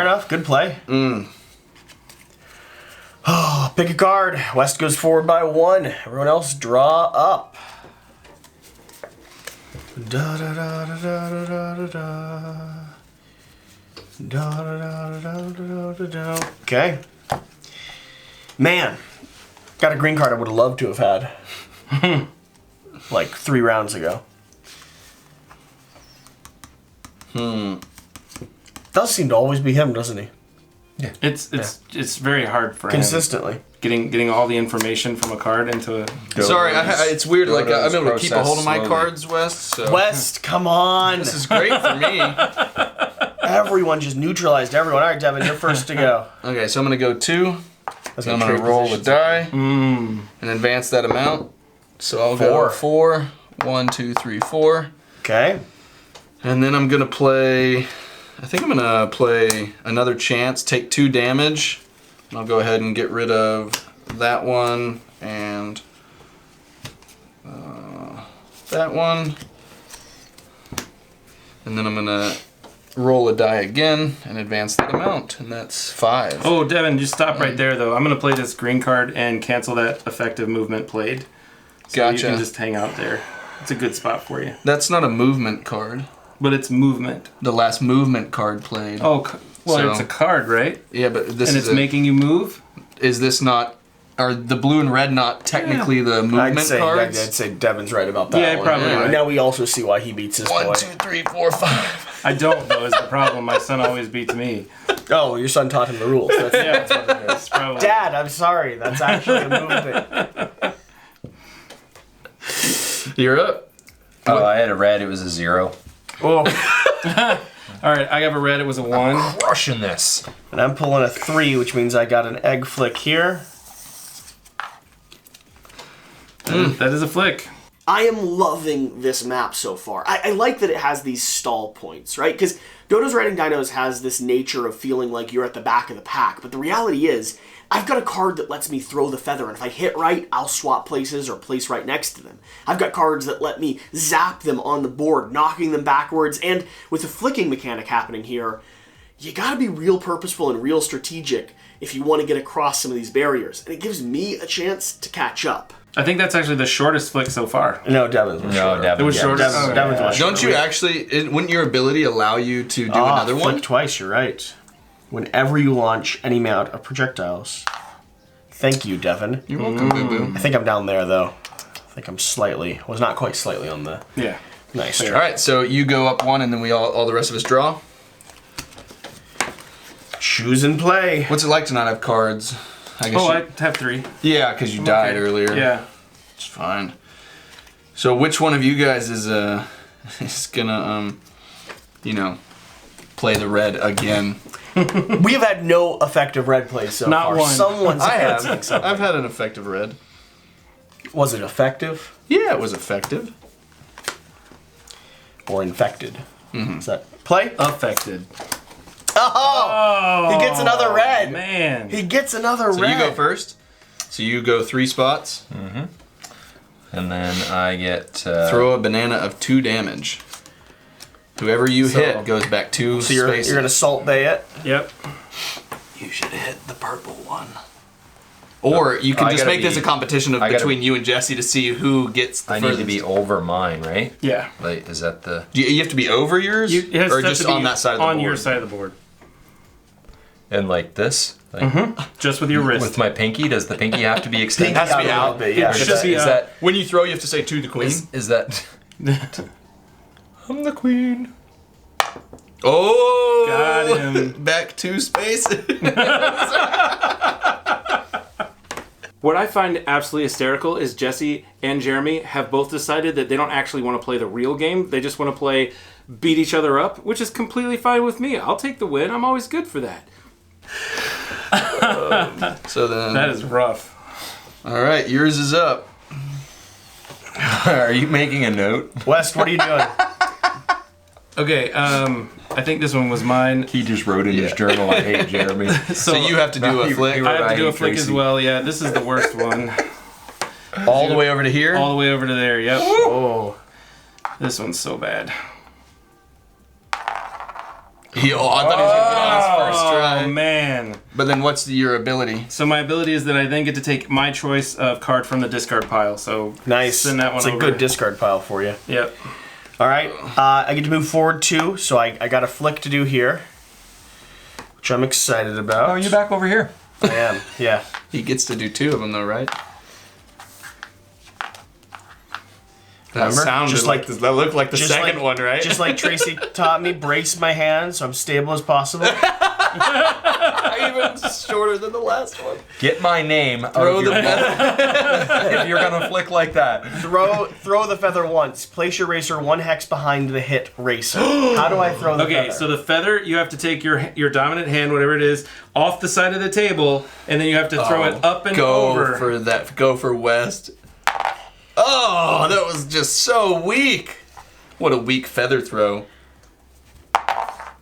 enough. Good play. Oh, pick a card. West goes forward by 1. Everyone else draw up. Da da da da da da da da. Da da da da da da da. Okay. Man, got a green card I would have loved to have had. Like 3 rounds ago. Does seem to always be him, doesn't he? It's very hard for Consistently. him. Getting all the information from a card into a. Sorry, it's weird. Like I'm Dodos able to keep a hold of my process cards, West. So West, come on. this is great for me. Everyone just neutralized everyone. All right, Devin, you're first to go. Okay, so I'm gonna go 2. Let's I'm go gonna trade roll the positions. die and advance that amount. So I'll go 4, 1, 2, 3, 4. Okay. And then I'm gonna play. I think I'm gonna play another chance. Take 2 damage. And I'll go ahead and get rid of that one and that one. And then I'm gonna roll a die again and advance that amount, and that's 5. Oh, Devin, just stop right there, though. I'm going to play this green card and cancel that effective movement played. So Gotcha. you can just hang out there. It's a good spot for you. That's not a movement card. But it's movement. The last movement card played. Oh, well, So- it's a card, right? Yeah, but this And is it's making you move? Is this not? Are the blue and red not technically the movement cards? I'd say Devin's right about that Yeah, one. probably right. Now we also see why he beats his 1, boy. 2, 3, 4, 5. I don't, though, is the problem. My son always beats me. Oh, your son taught him the rules. That's, Yeah, that's what it is. probably. Dad, I'm sorry. That's actually a movement. You're up. Oh, I had a red. It was a 0. Oh, All right, I have a red. It was a 1. Crushing this. and I'm pulling a 3, which means I got an egg flick here. That is a flick. I am loving this map so far. I like that it has these stall points, right? Because Dodos Riding Dinos has this nature of feeling like you're at the back of the pack, but the reality is, I've got a card that lets me throw the feather, and if I hit right, I'll swap places or place right next to them. I've got cards that let me zap them on the board, knocking them backwards, and with the flicking mechanic happening here, you gotta be real purposeful and real strategic if you want to get across some of these barriers, and it gives me a chance to catch up. I think that's actually the shortest flick so far. No, Devin's was No, Devin. It was shorter. Devin's was Don't you actually? Wouldn't your ability allow you to do another one? Flick twice, you're right. Whenever you launch any amount of projectiles. Thank you, Devin. You're welcome, Boo Boo. I think I'm down there, though. I think I'm slightly, was not quite slightly on the Yeah. nice. All right, so you go up 1, and then we all the rest of us draw. Choose and play. What's it like to not have cards? I guess. Oh, I have 3. Yeah, because you died earlier. Yeah. It's fine. So which one of you guys is gonna play the red again? We have had no effective red plays so Not far. one. Someone's I have. saying something. I've had an effective red. Was it effective Yeah, it was effective. or infected? Is that play? Affected. Oh! He gets another red. Man. He gets another So red. you go first. So you go 3 spots. And then I get... Throw a banana of 2 damage. Whoever you hit goes back 2 So you're spaces. gonna Salt Bay it. Yep. You should hit the purple one. Or you can I just gotta make this a be- competition I gotta- between you and Jesse to see who gets the I furthest. need to be over mine, right? Yeah. Like, is that the... You have to be over yours? It has or to just be on that side of the board? On your side of the board. And like this? Like, Just with your wrist. with my pinky? Does the pinky have to be extended? Has to be a little out. bit, yeah. Or should is be is out. that... When you throw, you have to say to the queen. Is that... I'm the queen. Oh! Got him. Back 2 spaces. What I find absolutely hysterical is Jesse and Jeremy have both decided that they don't actually want to play the real game. They just want to play beat each other up, which is completely fine with me. I'll take the win. I'm always good for that. So then, That is rough. all right, yours is up. Are you making a note? West, what are you doing? Okay, I think this one was mine. He just wrote in his journal, I hate Jeremy. So you have to do a flick I have to do a hate flick as Tracy. well. Yeah, this is the worst one. all the way over to here. All the way over to there. Yep. Oh. This one's so bad. I thought he was going to get on his first try. Oh man. But then what's your ability? So my ability is that I then get to take my choice of card from the discard pile. So Nice. send that one it's a over. good discard pile for you. Yep. All right, I get to move forward 2, so I got a flick to do here, which I'm excited about. Oh, you back over here? I am, yeah. He gets to do 2 of them though, right? That Remember? sounded Just like like- that looked like the just second like- one, right? Just like Tracy taught me, brace my hands so I'm stable as possible. even shorter than the last one. Get my name out Throw of the your mouth if you're gonna flick like that. Throw the feather once. Place your racer 1 hex behind the hit racer. How do I throw the feather? Okay, so the feather, you have to take your dominant hand, whatever it is, off the side of the table, and then you have to throw it up and Go over. for that. Go for West. Oh, that was just so weak. What a weak feather throw.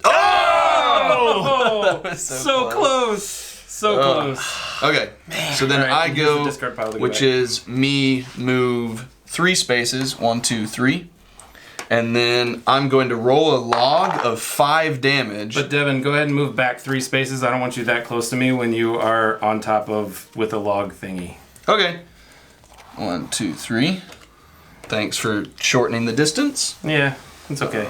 Oh! That was So close. So close. Okay, so then Alright, I use go, the discard pile to go which back. is me move 3 spaces, 1, 2, 3. And then I'm going to roll a log of 5 damage. But Devin, go ahead and move back 3 spaces. I don't want you that close to me when you are on top of with a log thingy. Okay. 1, 2, 3. Thanks for shortening the distance. Yeah, it's okay.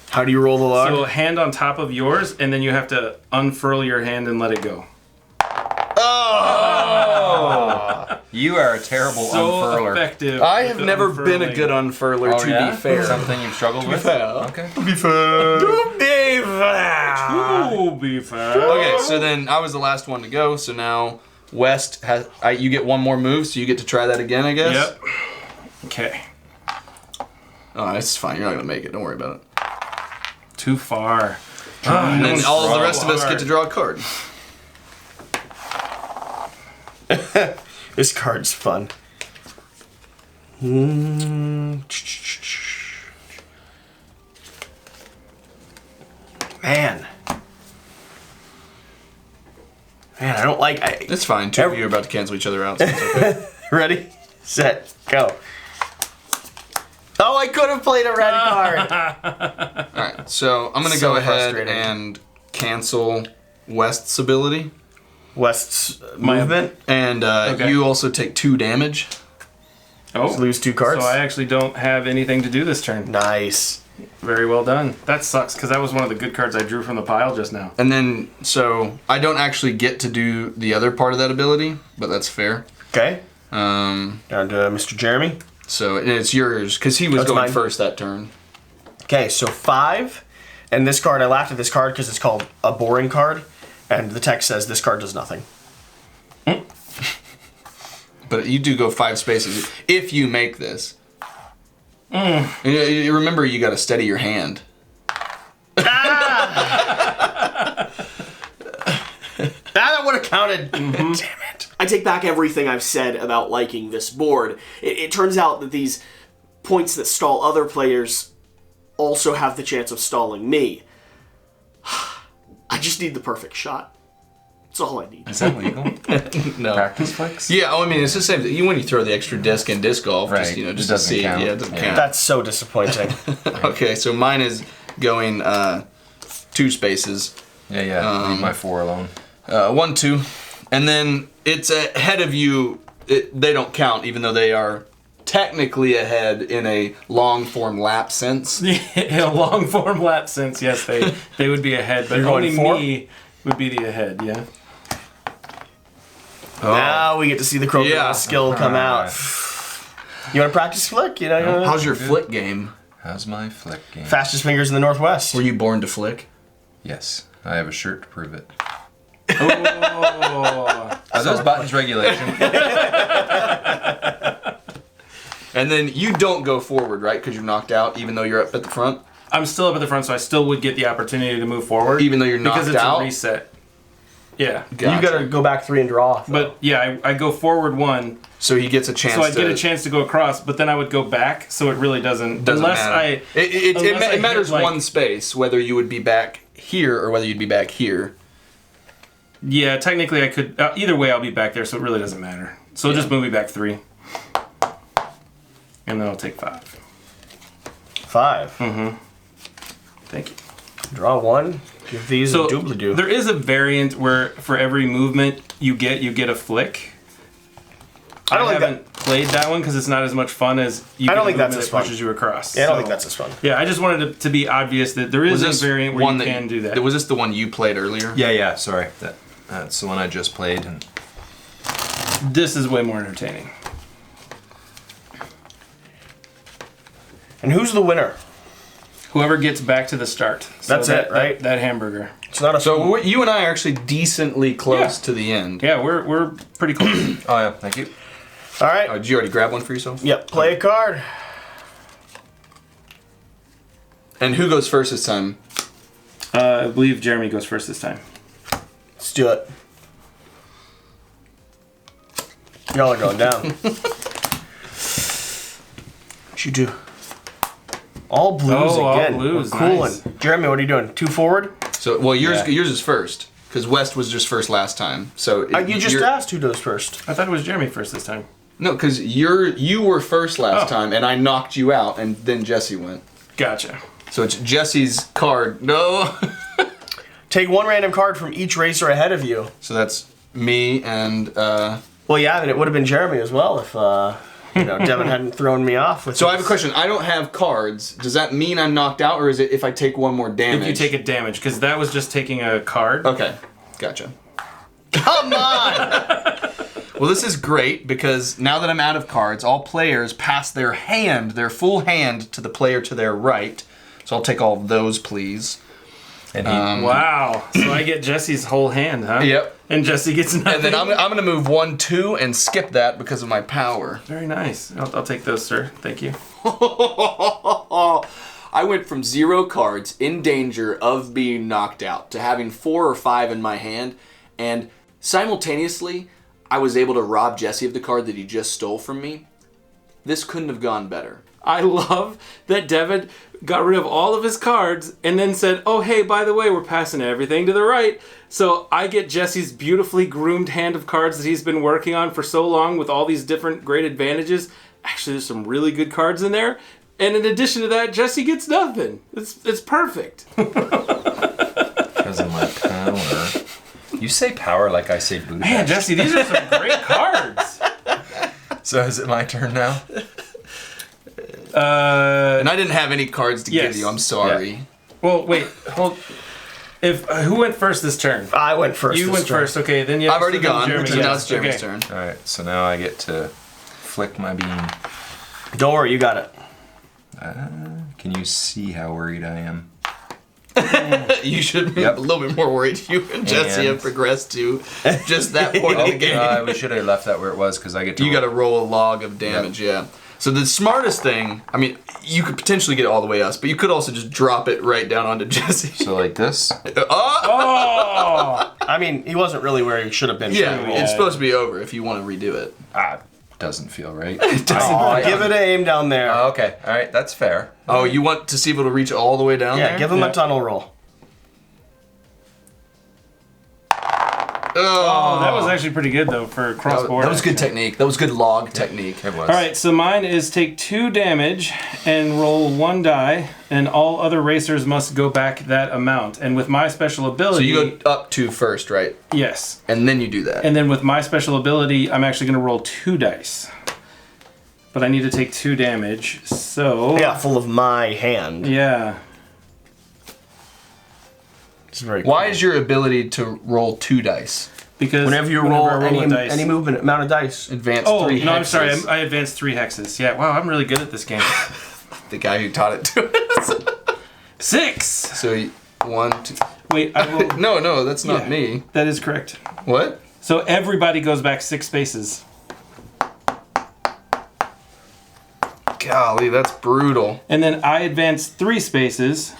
How do you roll the log? So hand on top of yours, and then you have to unfurl your hand and let it go. You are a terrible So unfurler. effective. I with have the never been a unfurling. good unfurler, to be fair. Something you've struggled with? fair. Okay. To be fair. Ooh, be fair. Okay, so then I was the last one to go, so now West has. You get one more move, so you get to try that again, I guess? Yep. Okay. Oh, it's fine. You're not going to make it. Don't worry about it. Too far. And then all of the rest of us get to draw a card. This card's fun. Man. Man, I don't like... It's fine. Two of you are about to cancel each other out, so it's okay. Ready, set, go. Oh, I could have played a red card. Alright, so I'm going to So go ahead frustrating. and cancel West's ability. West's movement. And Okay. you also take 2 damage. Oh, Lose 2 cards. so I actually don't have anything to do this turn. Nice. Very well done. That sucks, because that was one of the good cards I drew from the pile just now. And then, so I don't actually get to do the other part of that ability, but that's fair. Okay. Um, Down to Mr. Jeremy. so it's yours, because he was That's going mine. first that turn. Okay, so 5. And this card, I laughed at this card because it's called a boring card. And the text says this card does nothing. But you do go 5 spaces if you make this. And you remember, you got to steady your hand. That would have counted. Damn it. I take back everything I've said about liking this board. It turns out that these points that stall other players also have the chance of stalling me. I just need the perfect shot. That's all I need. Is that legal? No. Practice flicks? Yeah, oh, I mean, it's the same thing. When you throw the extra disc in disc golf, Right. just, It just doesn't to see count. it. Yeah, it doesn't Yeah. count. That's so disappointing. Okay, so mine is going 2 spaces. Yeah. Leave my 4 alone. 1, 2. And then it's ahead of you. They don't count, even though they are technically ahead in a long form lap sense. In a long form lap sense, yes, they would be ahead, but You're going only 4? me would be the ahead, yeah. Now we get to see the crocodile Yeah. skill come out. You want to practice flick? You know, How's your flick game? How's my flick game? fastest fingers in the Northwest. Were you born to flick? Yes. I have a shirt to prove it. Oh, Are those buttons regulation? And then you don't go forward, right? Because you're knocked out, even though you're up at the front? I'm still up at the front, so I still would get the opportunity to move forward. Even though you're because knocked it's out? a reset. Yeah. You gotta go back 3 and draw. But yeah, I go forward 1, So he gets a chance so I to... get a chance to go across, but then I would go back, so it really doesn't Doesn't unless matter. I unless I It matters hit, like- one space, whether you would be back here or whether you'd be back here. Yeah, technically I could either way I'll be back there, so it really doesn't matter. So just move me back 3. And then I'll take 5. 5. Thank you. Draw 1. Give these So a doobly-doo. there is a variant where for every movement you get a flick. I don't think haven't played that one because it's not as much fun as you I don't get a think that's movement as that fun. pushes you across. Yeah, I don't So- think that's as fun. Yeah, I just wanted it to be obvious that there is a variant where you can do that. Was this the one you played earlier? Yeah. Sorry. That's the one I just played. And This is way more entertaining. And who's the winner? Whoever gets back to the start. So That's it, right? That hamburger. It's not a. So you and I are actually decently close Yeah. to the end. Yeah, we're pretty close. oh yeah, thank you. All right. Did you already grab one for yourself? Yep. Play a card. And who goes first this time? I believe Jeremy goes first this time. Let's do it. Y'all are going down. What'd you do? All blues all again. blues, We're cooling. nice. Jeremy, what are you doing? 2 forward? So, well, yours is first. Because West was just first last time. So You just asked who goes first. I thought it was Jeremy first this time. No, because you were first last time, and I knocked you out, and then Jesse went. Gotcha. So it's Jesse's card. No. Take 1 random card from each racer ahead of you. So that's me and. Well, yeah, and it would have been Jeremy as well if Devon hadn't thrown me off. With So I have a question. I don't have cards. Does that mean I'm knocked out, or is it if I take 1 more damage? If you take a damage, because that was just taking a card. Okay, gotcha. Come on! Well, this is great because now that I'm out of cards, all players pass their full hand, to the player to their right. So I'll take all of those, please. And Wow. So I get Jesse's whole hand, huh? Yep. And Jesse gets nothing. And then I'm going to move 1, 2, and skip that because of my power. Very nice. I'll take those, sir. Thank you. I went from 0 cards in danger of being knocked out to having 4 or 5 in my hand, and simultaneously I was able to rob Jesse of the card that he just stole from me. This couldn't have gone better. I love that Devon got rid of all of his cards and then said, oh, hey, by the way, we're passing everything to the right. So I get Jesse's beautifully groomed hand of cards that he's been working on for so long with all these different great advantages. Actually, there's some really good cards in there. And in addition to that, Jesse gets nothing. It's perfect. because of my power. You say power like I say booty. Man, Jesse, these are some great cards. So is it my turn now? And I didn't have any cards to Yes. give you. I'm sorry. Yeah. Well, wait, hold. If who went first this turn? I went first. You this went turn. first. Okay, then you. I've already so then gone. Jeremy, So now it's yes, Jeremy's okay. turn. All right, so now I get to flick my beam. Don't worry, you got it. Can you see how worried I am? You should be Yep. a little bit more worried. You and Jesse have progressed to just that point of the game. We should have left that where it was because I get to. You got to roll a log of damage, yeah. So the smartest thing, I mean, you could potentially get all the way us, but you could also just drop it right down onto Jesse. So like this. Oh! I mean, he wasn't really where he should have been. Yeah, True. it's supposed to be over if you want to redo it. Doesn't feel right. Aw, give it an aim down there. Oh, okay, all right, that's fair. Oh, you want to see if it'll reach all the way down yeah, there? give him Yeah. a tunnel roll. Oh, that was actually pretty good though for cross board. That was good action. technique. That was good log technique. It was. All right, so mine is take 2 damage and roll 1 die, and all other racers must go back that amount. And with my special So ability, you go up 2 first, right? yes, And then you do that. and then with my special ability, I'm actually going to roll 2 dice. But I need to take 2 damage, so Yeah, full of my hand. yeah. It's very Why cool. is your ability to roll 2 dice? Because Whenever you I roll a dice. any movement amount of dice. Advance Oh 3 no, I'm hexes. sorry. I advanced 3 hexes. Yeah, wow, I'm really good at this game. The guy who taught it to us. 6. So 1, 2. Wait, I rolled. No, that's not Yeah. me. That is correct. What? So everybody goes back 6 spaces. Golly, that's brutal. And then I advance 3 spaces,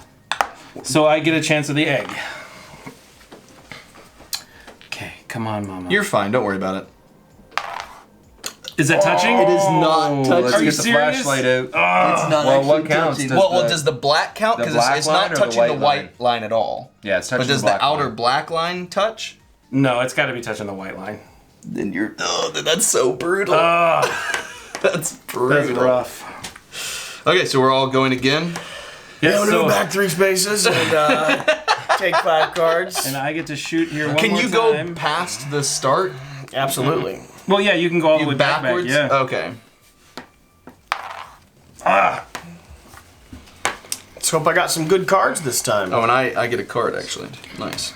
so I get a chance of the egg. Okay, come on, Mama. You're fine. Don't worry about it. Is that touching? It is not touching. Let's Are you get the serious? flashlight out. It's not Well, what counts? Does the black count? the Because black it's line not or the touching the white white line at all. Yeah, it's touching But does the black the outer line. black line touch? No, it's got to be touching the white line. Then you're. Oh, that's so brutal. That's brutal. That's rough. Okay, so we're all going again. Yeah, I'm gonna so, go back 3 spaces and take 5 cards. and I get to shoot here one Can more you go time. past the start? Absolutely. Well, yeah, you can go all the way Backwards? back. Yeah. Okay. Let's hope I got some good cards this time. Oh, and I get a card actually. Nice.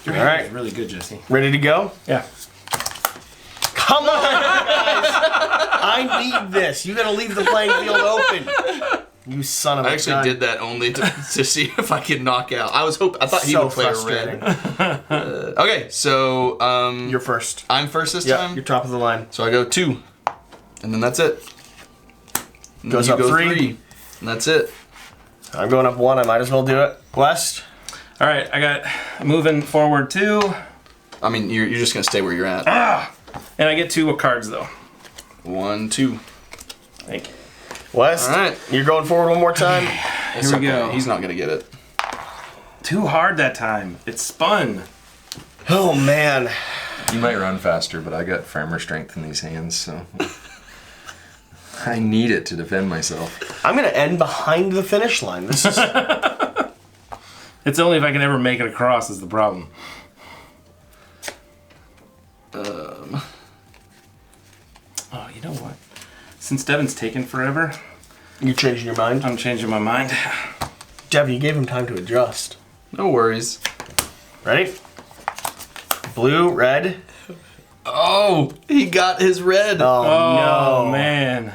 Your All hand right. is really good, Jesse. Ready to go? Yeah. Come on, guys! I need this. You gotta leave the playing field open. You son of a I actually gun. did that only to see if I could knock out. I thought he So would play frustrating. a red. Okay, so You're first. I'm first this Yeah, time. you're top of the line. So I go 2, and then that's it. And Goes then you up go 3. and that's it. I'm going up 1. I might as well do it. West. All right, I got moving forward 2, I mean, you're just gonna stay where you're at. and I get 2 cards though. 1, 2. Thank you. West, All right. you're going forward one more time. Here we go. He's not gonna get it. Too hard that time. It spun. Oh, man. You might run faster, but I got farmer strength in these hands, so I need it to defend myself. I'm going to end behind the finish line. This is... It's only if I can ever make it across is the problem. Oh, you know what? Since Devon's taken forever, You changing your mind? I'm changing my mind. Devin, you gave him time to adjust. No worries. Ready? Blue, red. Oh, he got his red. Oh, Oh, no. man.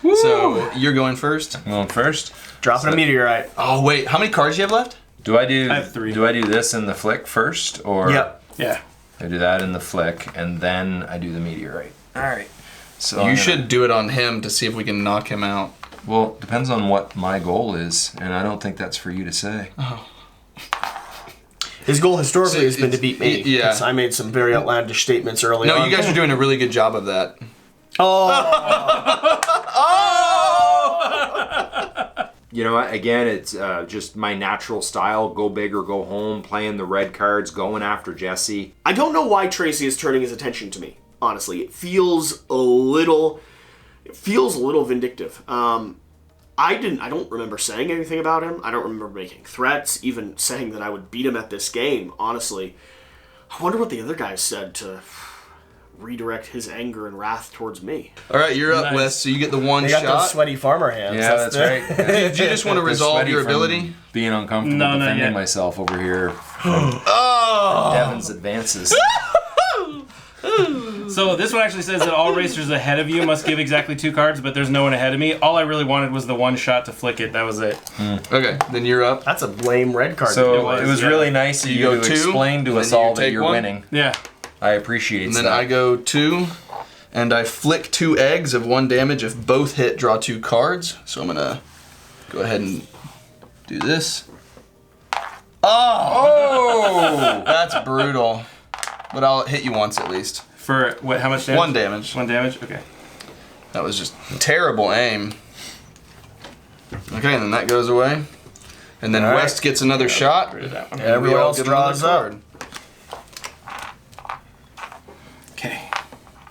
So you're going first. I'm going first. Dropping a meteorite. Oh wait, how many cards do you have left? Do I do? I have 3. Do I do this in the flick first, or Yep. Yeah. I do that in the flick and then I do the meteorite? All right. So You should do it on him to see if we can knock him out. Well, depends on what my goal is, and I don't think that's for you to say. His goal historically So has been to beat me. yeah. 'Cause I made some very outlandish statements early No, on. you guys are doing a really good job of that. You know what? Again, it's just my natural style. Go big or go home. Playing the red cards. Going after Jesse. I don't know why Tracy is turning his attention to me. Honestly, it feels a little vindictive. I don't remember saying anything about him. I don't remember making threats, even saying that I would beat him at this game. Honestly, I wonder what the other guys said to redirect his anger and wrath towards me. All right, you're up, Nice. Wes. So you get the one They got those shot. sweaty farmer hands. Yeah, that's right. Did you just want to resolve your ability? Being uncomfortable No, not defending yet. myself over here. Oh! Devin's advances. So this one actually says that all racers ahead of you must give exactly 2 cards, but there's no one ahead of me. All I really wanted was the one shot to flick it. That was it. Okay, then you're up. That's a lame red card. So It it was, was yeah. really nice of You you go to 2, explain to then us you all that take you're one. winning. Yeah. I appreciate And then that. I go 2, and I flick 2 eggs of 1 damage. If both hit, draw 2 cards. So I'm gonna go ahead and do this. Oh! That's brutal. But I'll hit you once at least. For what? How much damage? 1 damage. 1 damage? Okay. That was just terrible aim. Okay, and then that goes away. And then All right. West gets another shot. Rid of that one. and we Everyone all else get another draws up. card. Okay.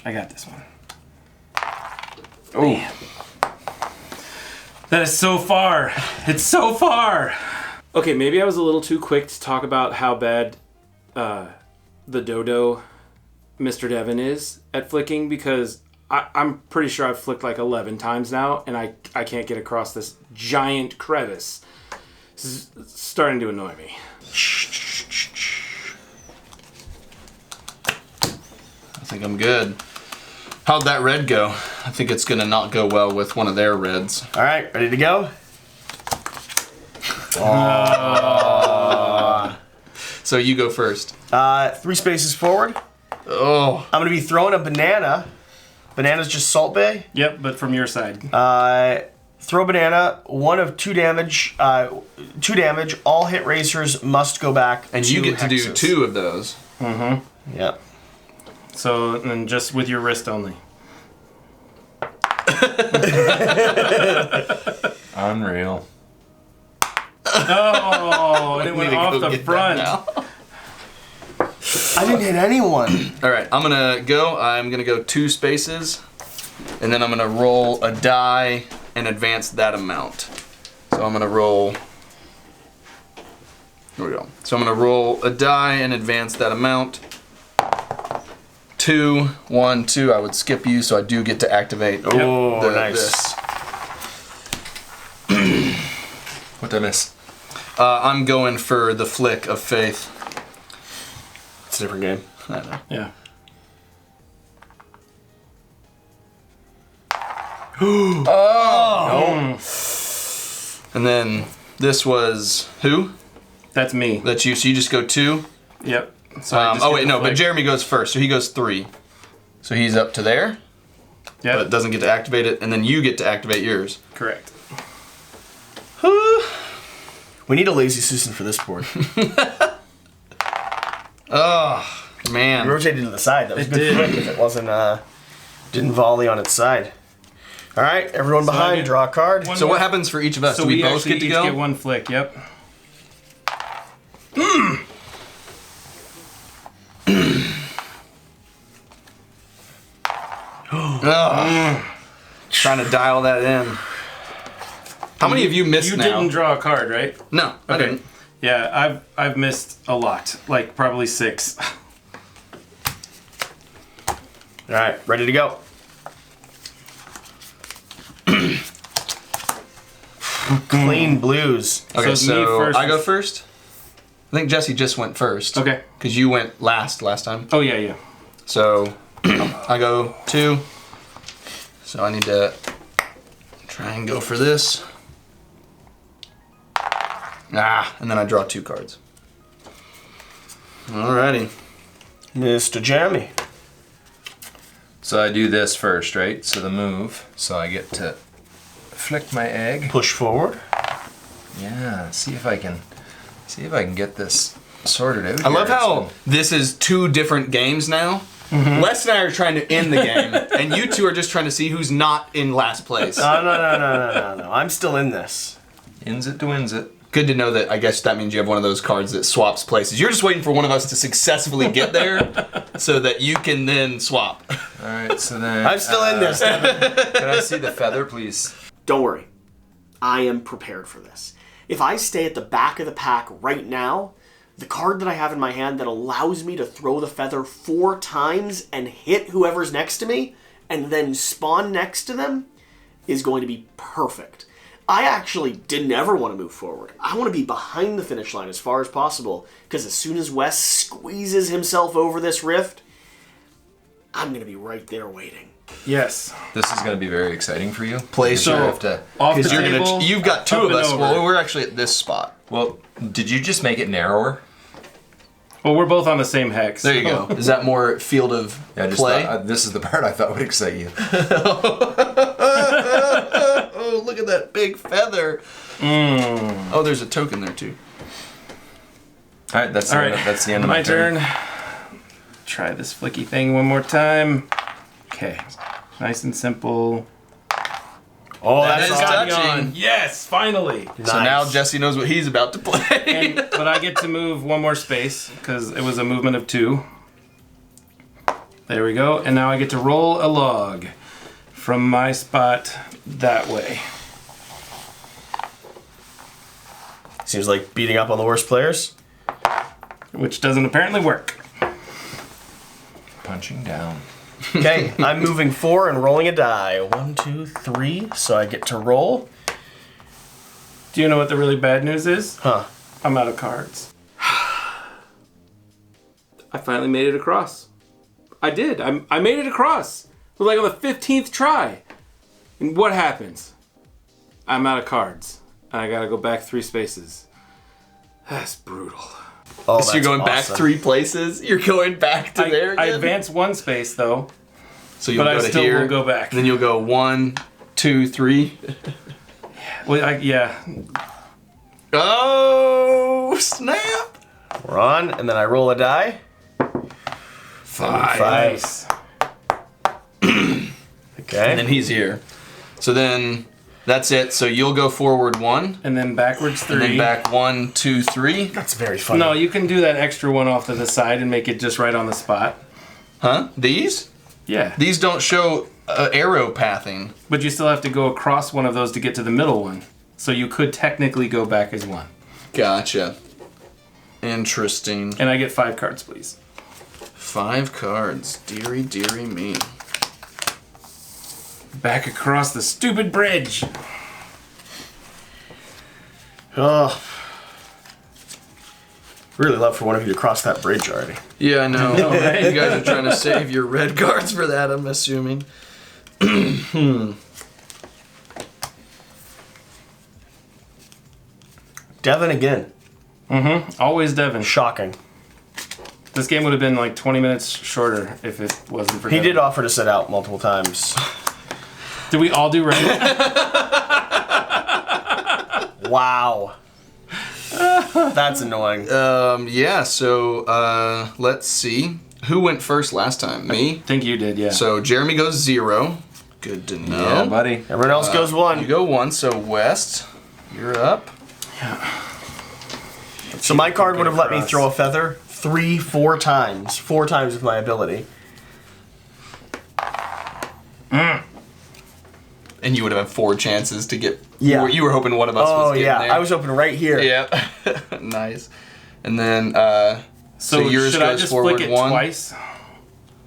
I got this one. Oh, That is so far. It's so far. Okay, maybe I was a little too quick to talk about how bad the Dodo Mr. Devon is at flicking, because I'm pretty sure I've flicked like 11 times now, and I can't get across this giant crevice. This is starting to annoy me. I think I'm good. How'd that red go? I think it's gonna not go well with one of their reds. All right, ready to go? So you go first. 3 spaces forward. Oh, I'm going to be throwing a banana. Banana's just Salt Bay. Yep, but from your side. Throw banana, 1 of 2 damage. 2 damage. All hit racers must go back. and 2 you get to do hexes. 2 of those. Yep. So, and just with your wrist only. unreal. Oh, and it went Need to off go the get that front. now. I didn't hit anyone. All right, I'm gonna go 2 spaces, and then I'm gonna roll a die and advance that amount. So I'm gonna roll. Here we go. So I'm gonna roll a die and advance that amount. 2, 1, 2. I would skip you, so I do get to activate. Oh, the- nice. this. What did I miss? I'm going for the flick of faith. It's a different game. I know. Yeah. And then this was who? That's me. That's you. So you just go 2. Yep. So I just Oh get wait, the no. But flick. Jeremy goes first, so he goes 3. So he's up to there, Yep. but doesn't get to activate it, and then you get to activate yours. Correct. We need a lazy Susan for this board. Oh It man. rotated to the side. That was It a good did. flick if it wasn't, didn't volley on its side. All right, everyone So I behind, get draw a card. one So more. what happens for each of us? So Do we we both actually get to each go? get one flick. Yep. Trying to dial that in. How many of you missed You now? didn't draw a card, right? No, I Okay. didn't. Yeah, I've missed a lot, like probably 6. All right, ready to go. Clean blues. Okay, it's me so first. I go first. I think Jesse just went first. Okay. Because you went last time. Oh yeah. So I go 2. So I need to try and go for this. And then I draw 2 cards. Alrighty. Mr. Jeremy. So I do this first, right? So the move. So I get to flick my egg. Push forward. Yeah, see if I can get this sorted out. I love here. how this is 2 different games now. Wes and I are trying to end the game, and you two are just trying to see who's not in last place. No. I'm still in this. Ins it to wins it. Good to know that. I guess that means you have one of those cards that swaps places. You're just waiting for one of us to successfully get there so that you can then swap. All right, so then I'm still in this. Can I see the feather, please? Don't worry. I am prepared for this. If I stay at the back of the pack right now, the card that I have in my hand that allows me to throw the feather 4 times and hit whoever's next to me and then spawn next to them is going to be perfect. I actually didn't ever want to move forward. I want to be behind the finish line as far as possible, because as soon as Wes squeezes himself over this rift, I'm going to be right there waiting. Yes. This is going to be very exciting for you. Play Because you so- have to. Off the Because table. you've got 2 up of and us. over. Well, we're actually at this spot. Well, did you just make it narrower? Well, we're both on the same hex. There you go. Is that more field of Yeah, I just play? thought, this is the part I thought would excite you. Oh, look at that big feather. Oh, there's a token there too. All right, that's All right. that's the end of my my turn. Try this flicky thing one more time. Okay. Nice and simple. Oh, That that's is awesome. touching. Yes, finally. So now Nice. Jesse knows what he's about to play. But I get to move one more space because it was a movement of 2. There we go. And now I get to roll a log from my spot that way. Seems like beating up on the worst players. Which doesn't apparently work. Punching down. Okay, I'm moving 4 and rolling a die. 1, 2, 3. So I get to roll. Do you know what the really bad news is? Huh. I'm out of cards. I finally made it across. I did. I made it across. It was like on the 15th try. And what happens? I'm out of cards. And I gotta go back 3 spaces. That's brutal. Oh, So you're going back awesome. 3 places? You're going back to there again? I advance 1 space though, So you'll but go I to still here. will go back. And then you'll go 1, 2, 3. Well, yeah. Oh, snap! We're on, and then I roll a die. 5. Nice. Okay. And then he's here. So then that's it. So you'll go forward 1, And then backwards 3. and then back 1, 2, 3. That's very funny. No, you can do that extra one off to the side and make it just right on the spot. Huh? These? Yeah. These don't show arrow pathing. But you still have to go across one of those to get to the middle one. So you could technically go back as 1. Gotcha. Interesting. And I get 5 cards, please. 5 cards. Deary, deary me. Back across the stupid bridge. Oh. Really love for one of you to cross that bridge already. Yeah, I know. right? You guys are trying to save your red cards for that, I'm assuming. Devon again. Always Devon. Shocking. This game would have been like 20 minutes shorter if it wasn't for He Devon. did offer to sit out multiple times. Did we all do right? Wow. That's annoying. Yeah, so let's see. Who went first last time? Me? I think you did, yeah. So Jeremy goes 0. Good to know. Yeah, buddy. Everyone else goes one. You go one, so West, you're up. So my card would have let me throw a feather 4 times. 4 times with my ability. And you would have had 4 chances to get. Yeah. You were hoping one of us was getting there. I was hoping right here. Yeah. Nice. And then, So yours should I goes just forward flick it 1. twice?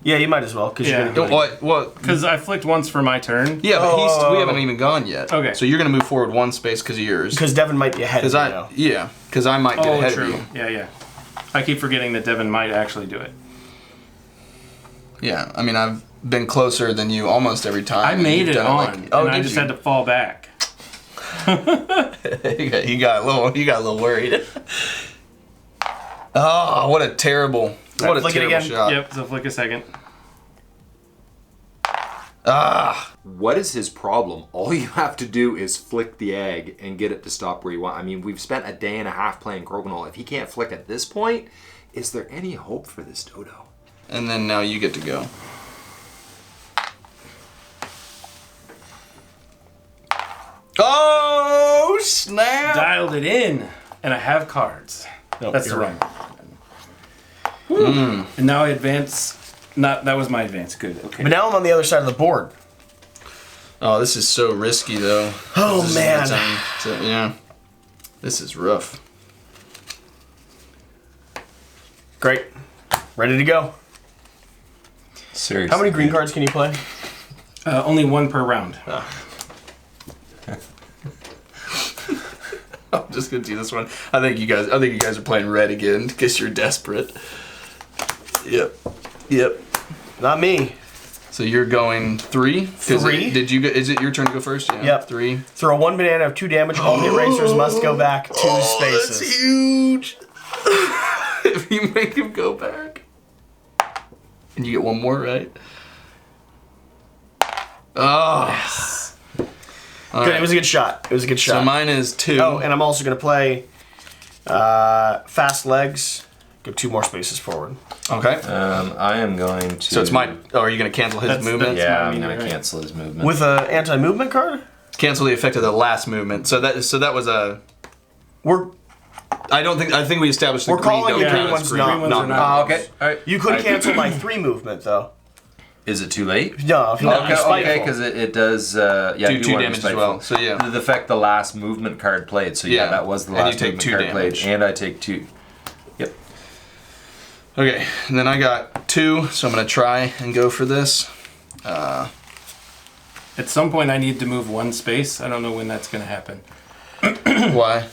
Yeah, you might as well, because Yeah. you're going to do it. What? Because I flicked once for my turn. Yeah, but we haven't even gone yet. Okay. So you're going to move forward 1 space because of yours. Because Devon might be ahead of you now. Because I might get Oh, ahead true. of you. Yeah. I keep forgetting that Devon might actually do it. Yeah, I mean, I've been closer than you almost every time. I made it on, and I just had to fall back. you got a little worried. Oh, what a terrible flick it again. shot. Yep, so flick a second. What is his problem? All you have to do is flick the egg and get it to stop where you want. I mean, we've spent a day and a half playing Crokinole. If he can't flick at this point, is there any hope for this Dodo? And then now you get to go. Oh, snap! Dialed it in, and I have cards. That's the you're wrong one. And now I advance. That was my advance. Good. Okay. But now I'm on the other side of the board. Oh, this is so risky, though. Oh, This is man. the time yeah. This is rough. Great. Ready to go. Seriously. How many green cards can you play? Only 1 per round. I'm just gonna do this one. I think you guys are playing red again because you're desperate. Yep. Not me. So you're going 3? 3. Is it your turn to go first? Yeah. Yep. 3. Throw 1 banana of 2 damage. All hit racers must go back 2 spaces. That's huge. If you make him go back, and you get 1 more, right? Oh. Yes. All Good. right. It was a good shot. So mine is 2. Oh, and I'm also going to play fast legs. Go 2 more spaces forward. Okay. I am going to... So it's my. Oh, are you going to cancel his That's- movement? that's- Yeah, my I'm going meter, to right? cancel his movement. With an anti-movement card? Cancel the effect of the last movement. So that was a. We're I think we established the We're calling green the don't green count as ones green. not. Green ones are not. Oh, okay. All right. You could cancel my 3 movement though. Is it too late? No, if you're not Okay, spiteful. because it does. Do you 2 are damage as spiteful. well. So yeah. The effect the last movement card played. So yeah, Yeah. that was the And last you take movement 2 card damage. played, and I take 2. Yep. Okay, and then I got 2, so I'm gonna try and go for this. At some point, I need to move 1 space. I don't know when that's going to happen. Why?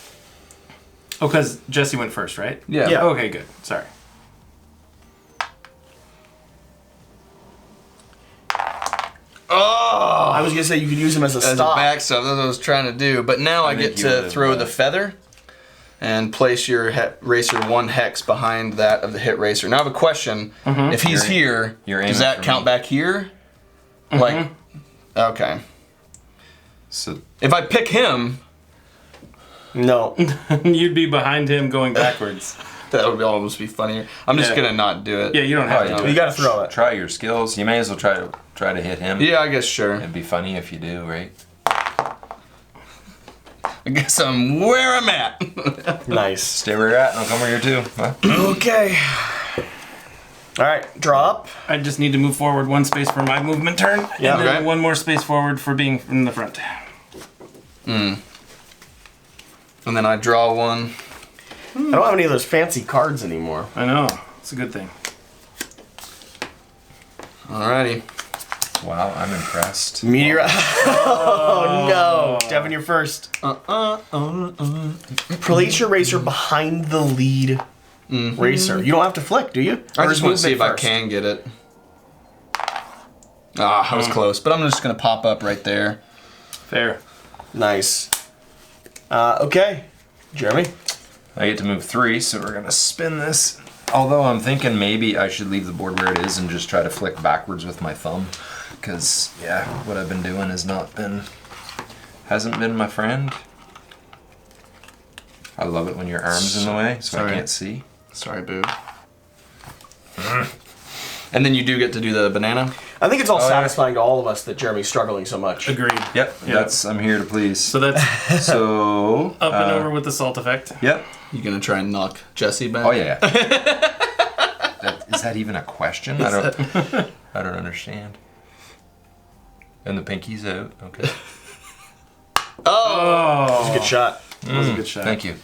Oh, because Jesse went first, right? Yeah. Okay, good. Sorry. Oh, I was gonna say you could use him as a as a stop. backstop. That's what I was trying to do. But now I think get you to would've, throw the feather and place your racer 1 hex behind that of the hit racer. Now I have a question. If he's here, you're does aiming that for count me. back here? Like, okay. So If I pick him, No. You'd be behind him going backwards. that would almost be funnier. I'm just Yeah. gonna not do it. Yeah, you don't have to do You it. gotta throw it. try your skills. You may as well try to hit him. Yeah, I guess sure. It'd be funny if you do, right? I guess I'm where I'm at. Nice. Stay where you're at, and I'll come where you're too. Huh? Okay. Alright, draw up. I just need to move forward 1 space for my movement turn, Yeah. and then Okay. 1 more space forward for being in the front. And then I draw 1. I don't have any of those fancy cards anymore. I know. It's a good thing. Alrighty. Wow, I'm impressed. Meteor. Oh no. Devon, you're first. Place your racer behind the lead racer. You don't have to flick, do you? I Or just is want to see if movement I first? can get it. Ah, I was close, but I'm just gonna pop up right there. Fair. Nice. Okay. Jeremy? I get to move 3, so we're gonna spin this. Although I'm thinking maybe I should leave the board where it is and just try to flick backwards with my thumb, because yeah, what I've been doing hasn't been my friend. I love it when your arm's in the way, so Sorry. I can't see. Sorry, boo. And then you do get to do the banana. I think it's all satisfying to all of us that Jeremy's struggling so much. Agreed. Yep. I'm here to please. So that's So up and over with the salt effect. Yep. You gonna try and knock Jesse back? Oh yeah. Is that even a question? I don't understand. And the pinky's out. Okay. That was a good shot. That was a good shot. Thank you.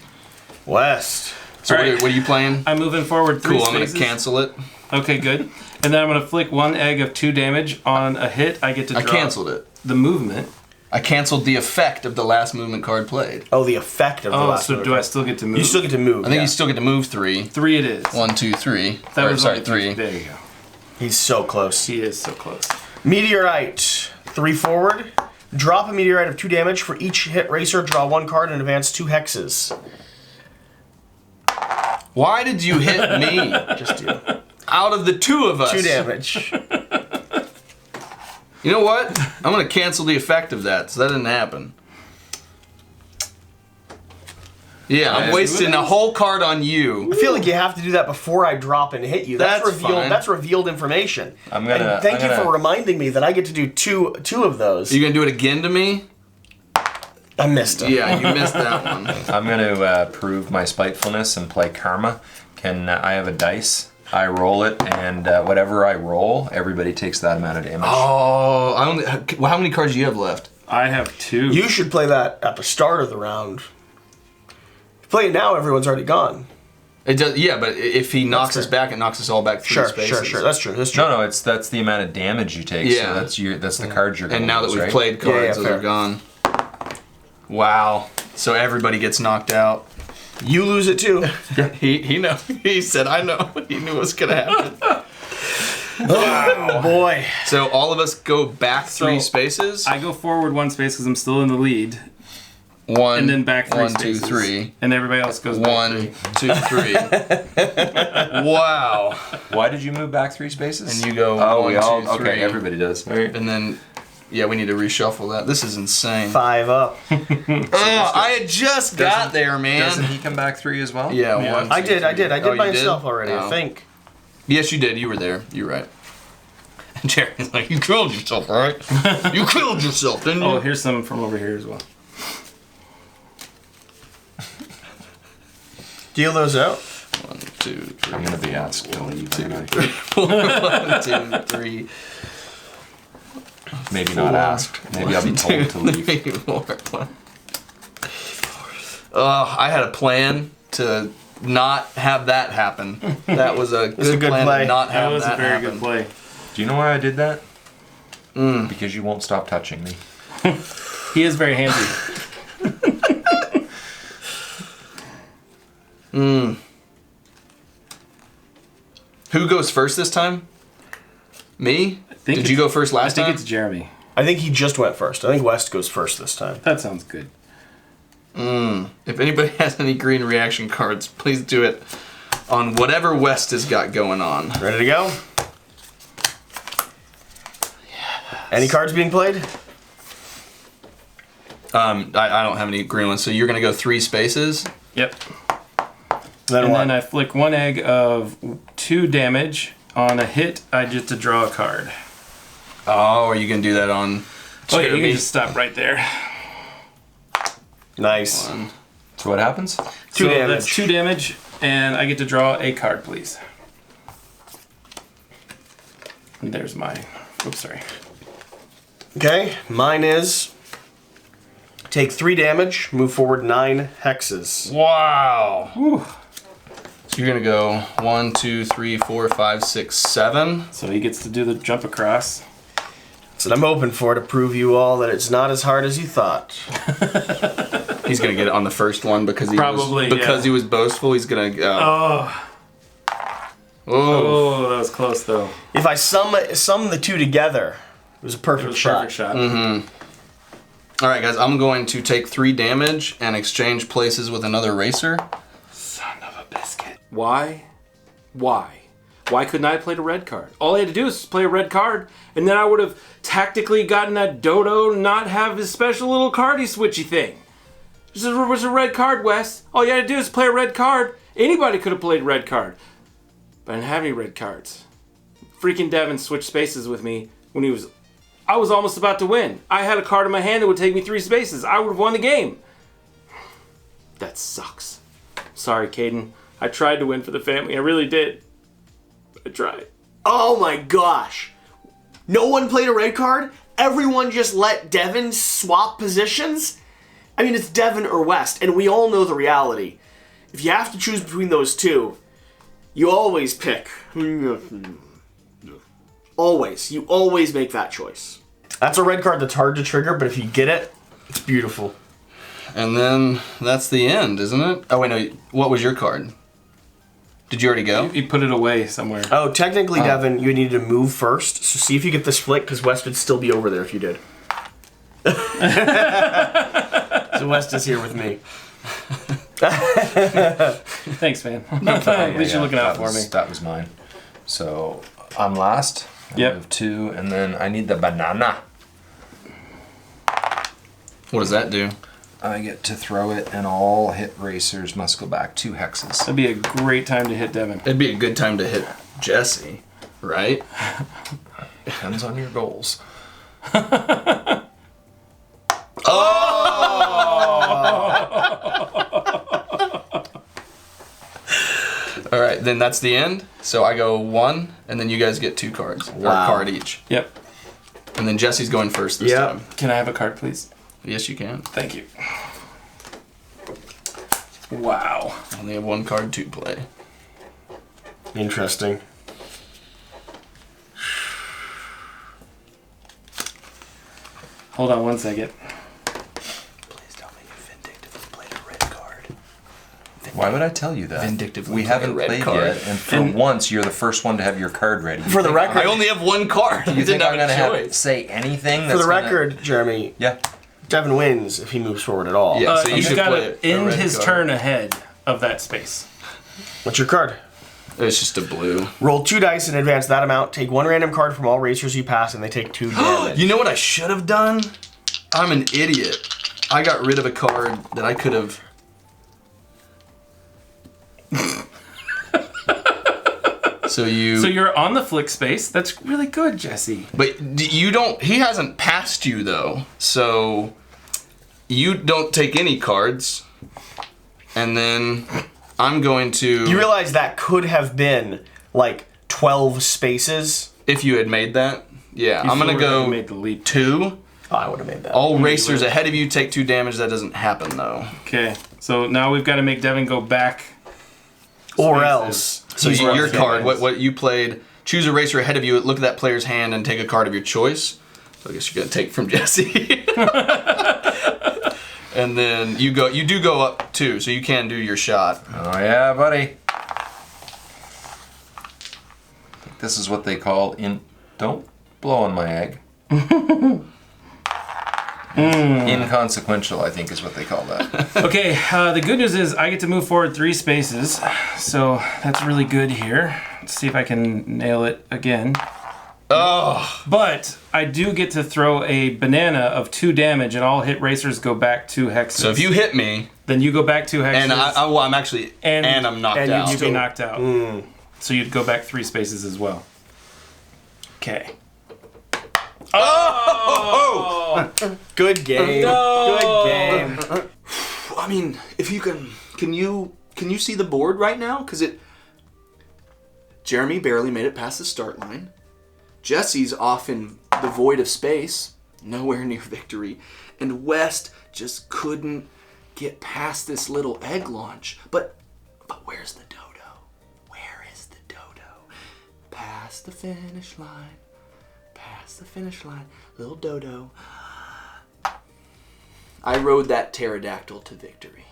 West. So All right. what are you playing? I'm moving forward 3 Cool. I'm spaces. gonna cancel it. Okay, good. And then I'm going to flick 1 egg of 2 damage. On a hit, I get to I draw canceled it. the movement. I canceled the effect of the last movement card played. Oh, the effect of the last so move. do I still get to move? You still get to move. I think yeah. you still get to move 3. 3 it is. 1, 2, 3. That was sorry, only 3. There you go. He's so close. He is so close. Meteorite. 3 forward. Drop a meteorite of 2 damage. For each hit racer, draw 1 card and advance 2 hexes. Why did you hit me? Just you. Out of the 2 of us. 2 damage. You know what? I'm gonna cancel the effect of that, so that didn't happen. Yeah, I'm wasting a whole card on you. I feel like you have to do that before I drop and hit you. That's That's revealed. fine. That's revealed information. I'm gonna- And thank I'm you gonna- for reminding me that I get to do two of those. Are you gonna do it again to me? I missed it. Yeah, you missed that one. I'm going to prove my spitefulness and play karma. I have a dice. I roll it, and whatever I roll, everybody takes that amount of damage. Oh, how many cards do you have left? I have 2. You should play that at the start of the round. If you play it now, everyone's already gone. It does, yeah, but if he knocks us fair. back, it knocks us all back 3 Sure, spaces. sure. That's true. That's true. No, that's the amount of damage you take. Yeah. So that's the cards you're going And to now that lose, we've right? played cards, those fair. are gone. Wow. So everybody gets knocked out. You lose it too. He know. He said, I know. He knew it was going to happen. Oh boy. So all of us go back 3 So, spaces. I go forward 1 space because I'm still in the lead. 1, And then back 3 1, 2, spaces. 3. And everybody else goes back 1, 2, 3. Wow. Why did you move back 3 spaces? And you go Oh, 1, we all. 2, 3. Okay, everybody does. All right. And then, yeah, we need to reshuffle that. This is insane. 5 up. Oh, I had just got there, man. Doesn't he come back 3 as well? Yeah, Yeah. 1, I 2, did 3. by Oh, you myself already, Oh. I think. Yes, you did. You were there. You're right. And Jerry's like, you killed yourself, right? You killed yourself, didn't you? Oh, here's some from over here as well. Deal those out. 1, 2, 3. I'm going to be asked to leave. 2, aren't I? 1, 2, 3. Maybe not asked. Maybe I'll be told to leave. 3, 4, 1. I had a plan to not have that happen. That was a good, good plan play. to not That have was that a very happen. good play. Do you know why I did that? Because you won't stop touching me. He is very handy. Who goes first this time? Me? think Did you go first I last think time? it's Jeremy. I think he just went first. I think West goes first this time. That sounds good. If anybody has any green reaction cards, please do it on whatever West has got going on. Ready to go? Any cards being played? I don't have any green ones, so you're gonna go 3 spaces. Yep. Then And what? then I flick 1 egg of 2 damage. On a hit, I get to draw a card. Oh, are you gonna do that on? Oh, yeah, you Jeremy? can just stop right there. Nice. So what happens? 2 so damage. That's 2 damage, and I get to draw a card, please. And there's my. Oops, sorry. Okay, mine is take 3 damage, move forward 9 hexes. Wow. So you're gonna go 1, 2, 3, 4, 5, 6, 7. So he gets to do the jump across. That's what I'm hoping for, to prove you all that it's not as hard as you thought. He's gonna get it on the first one because he Probably, was, yeah. he was boastful. He's gonna go. Oh, Oh. that was close though. If I sum the 2 together, it was a It perfect was a shot. perfect shot. All right, guys. I'm going to take 3 damage and exchange places with another racer. Son of a biscuit. Why? Why couldn't I have played a red card? All I had to do was play a red card, and then I would have tactically gotten that Dodo not have his special little cardy switchy thing. This was a red card, Wes. All you had to do is play a red card. Anybody could have played red card. But I didn't have any red cards. Freaking Devon switched spaces with me when I was almost about to win. I had a card in my hand that would take me 3 spaces. I would have won the game. That sucks. Sorry, Caden. I tried to win for the family. I really did. I tried. Oh my gosh. No one played a red card? Everyone just let Devon swap positions? I mean, it's Devon or West, and we all know the reality. If you have to choose between those two, you always pick. Always. You always make that choice. That's a red card that's hard to trigger, but if you get it, it's beautiful. And then that's the end, isn't it? Oh, wait, no. What was your card? Did you already go? You put it away somewhere. Oh, technically, Devon, you needed to move first. So see if you get the split, because West would still be over there if you did. So West is here with me. Thanks, man. At least you're looking out for me. That was mine. So I'm last. I Yep. move 2, and then I need the banana. What does that do? I get to throw it, and all hit racers must go back 2 hexes. That'd be a great time to hit Devon. It'd be a good time to hit Jesse, right? Depends on your goals. All right, then that's the end. So I go 1, and then you guys get 2 cards. Or a card each. Yep. And then Jesse's going first this time. Can I have a card, please? Yes, you can. Thank you. Wow. Only have 1 card to play. Interesting. Hold on one second. Please tell me you vindictively played a red card. Why would I tell you that? Vindictively We play a haven't red played card. yet, and for once, you're the first one to have your card ready. For the record, I only have 1 card. you think I'm have gonna a have choice. say anything? for the that's gonna- record, Jeremy, Yeah. Devon wins if he moves forward at all. Yeah, so you He's should got play to a end red his card. turn ahead of that space. What's your card? It's just a blue. Roll 2 dice and advance that amount. Take 1 random card from all racers you pass, and they take 2 damage. You know what I should have done? I'm an idiot. I got rid of a card that I could have... So you're on the flick space. That's really good, Jesse. But you don't... He hasn't passed you, though. So you don't take any cards. And then I'm going to... You realize that could have been, like, 12 spaces? If you had made that? Yeah, I'm going to go Made the leap. 2. Oh, I would have made that. All racers ahead of you take 2 damage. That doesn't happen, though. Okay, so now we've got to make Devon go back. Or spaces. else. So He's your right. card, what you played, choose a racer ahead of you, look at that player's hand, and take a card of your choice. So I guess you're going to take from Jesse. And then you do go up 2, so you can do your shot. Oh yeah, buddy. This is what they call don't blow on my egg. Inconsequential, I think, is what they call that. Okay, the good news is I get to move forward 3 spaces, so that's really good here. Let's see if I can nail it again. Oh, But I do get to throw a banana of 2 damage, and all hit racers go back 2 hexes. so if you hit me, then you go back 2 hexes, and I'm actually, and I'm knocked and out. you'd be knocked out. So you'd go back 3 spaces as well. Okay. Oh! Good game. Good game. I mean, if you can you see the board right now? Because Jeremy barely made it past the start line. Jesse's off in the void of space, nowhere near victory, and West just couldn't get past this little egg launch. But where's the dodo? Where is the dodo? Past the finish line. Past the finish line. Little dodo. I rode that pterodactyl to victory.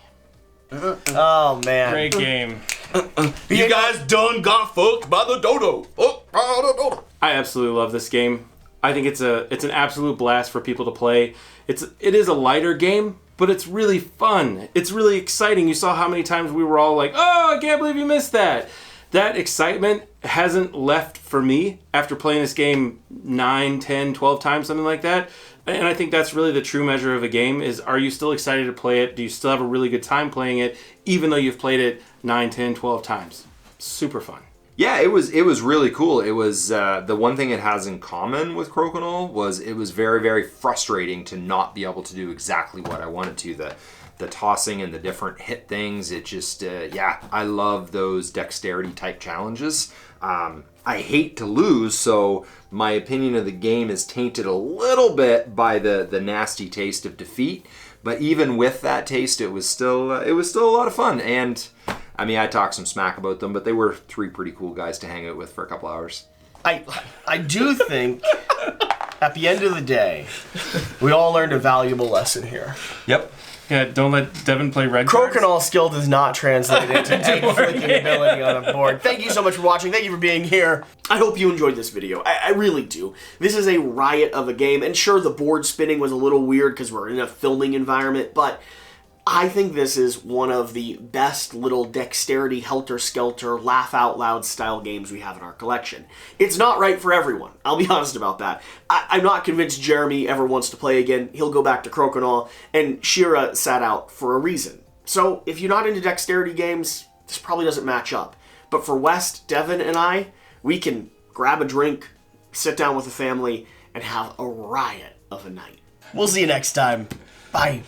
Oh, man. Great game. You guys done got fucked by the dodo. Oh, by the dodo. I absolutely love this game. I think it's an absolute blast for people to play. It is a lighter game, but it's really fun. It's really exciting. You saw how many times we were all like, "Oh, I can't believe you missed that." That excitement hasn't left for me after playing this game 9, 10, 12 times, something like that. And I think that's really the true measure of a game is, are you still excited to play it? Do you still have a really good time playing it, even though you've played it 9, 10, 12 times? Super fun. Yeah, it was really cool. It was the one thing it has in common with Crokinole was it was very, very frustrating to not be able to do exactly what I wanted to. The tossing and the different hit things. It just I love those dexterity type challenges. I hate to lose, so my opinion of the game is tainted a little bit by the nasty taste of defeat. But even with that taste, it was still a lot of fun. And I mean, I talked some smack about them, but they were 3 pretty cool guys to hang out with for a couple hours. I do think at the end of the day, we all learned a valuable lesson here. Yep. Yeah, don't let Devon play red cards. Crokinole skill does not translate into deep freaking ability on a board. Thank you so much for watching. Thank you for being here. I hope you enjoyed this video. I really do. This is a riot of a game, and sure, the board spinning was a little weird because we're in a filming environment, but I think this is one of the best little dexterity, helter-skelter, laugh-out-loud style games we have in our collection. It's not right for everyone. I'll be honest about that. I'm not convinced Jeremy ever wants to play again. He'll go back to Crokinole, and Shira sat out for a reason. So if you're not into dexterity games, this probably doesn't match up. But for West, Devon, and I, we can grab a drink, sit down with the family, and have a riot of a night. We'll see you next time. Bye.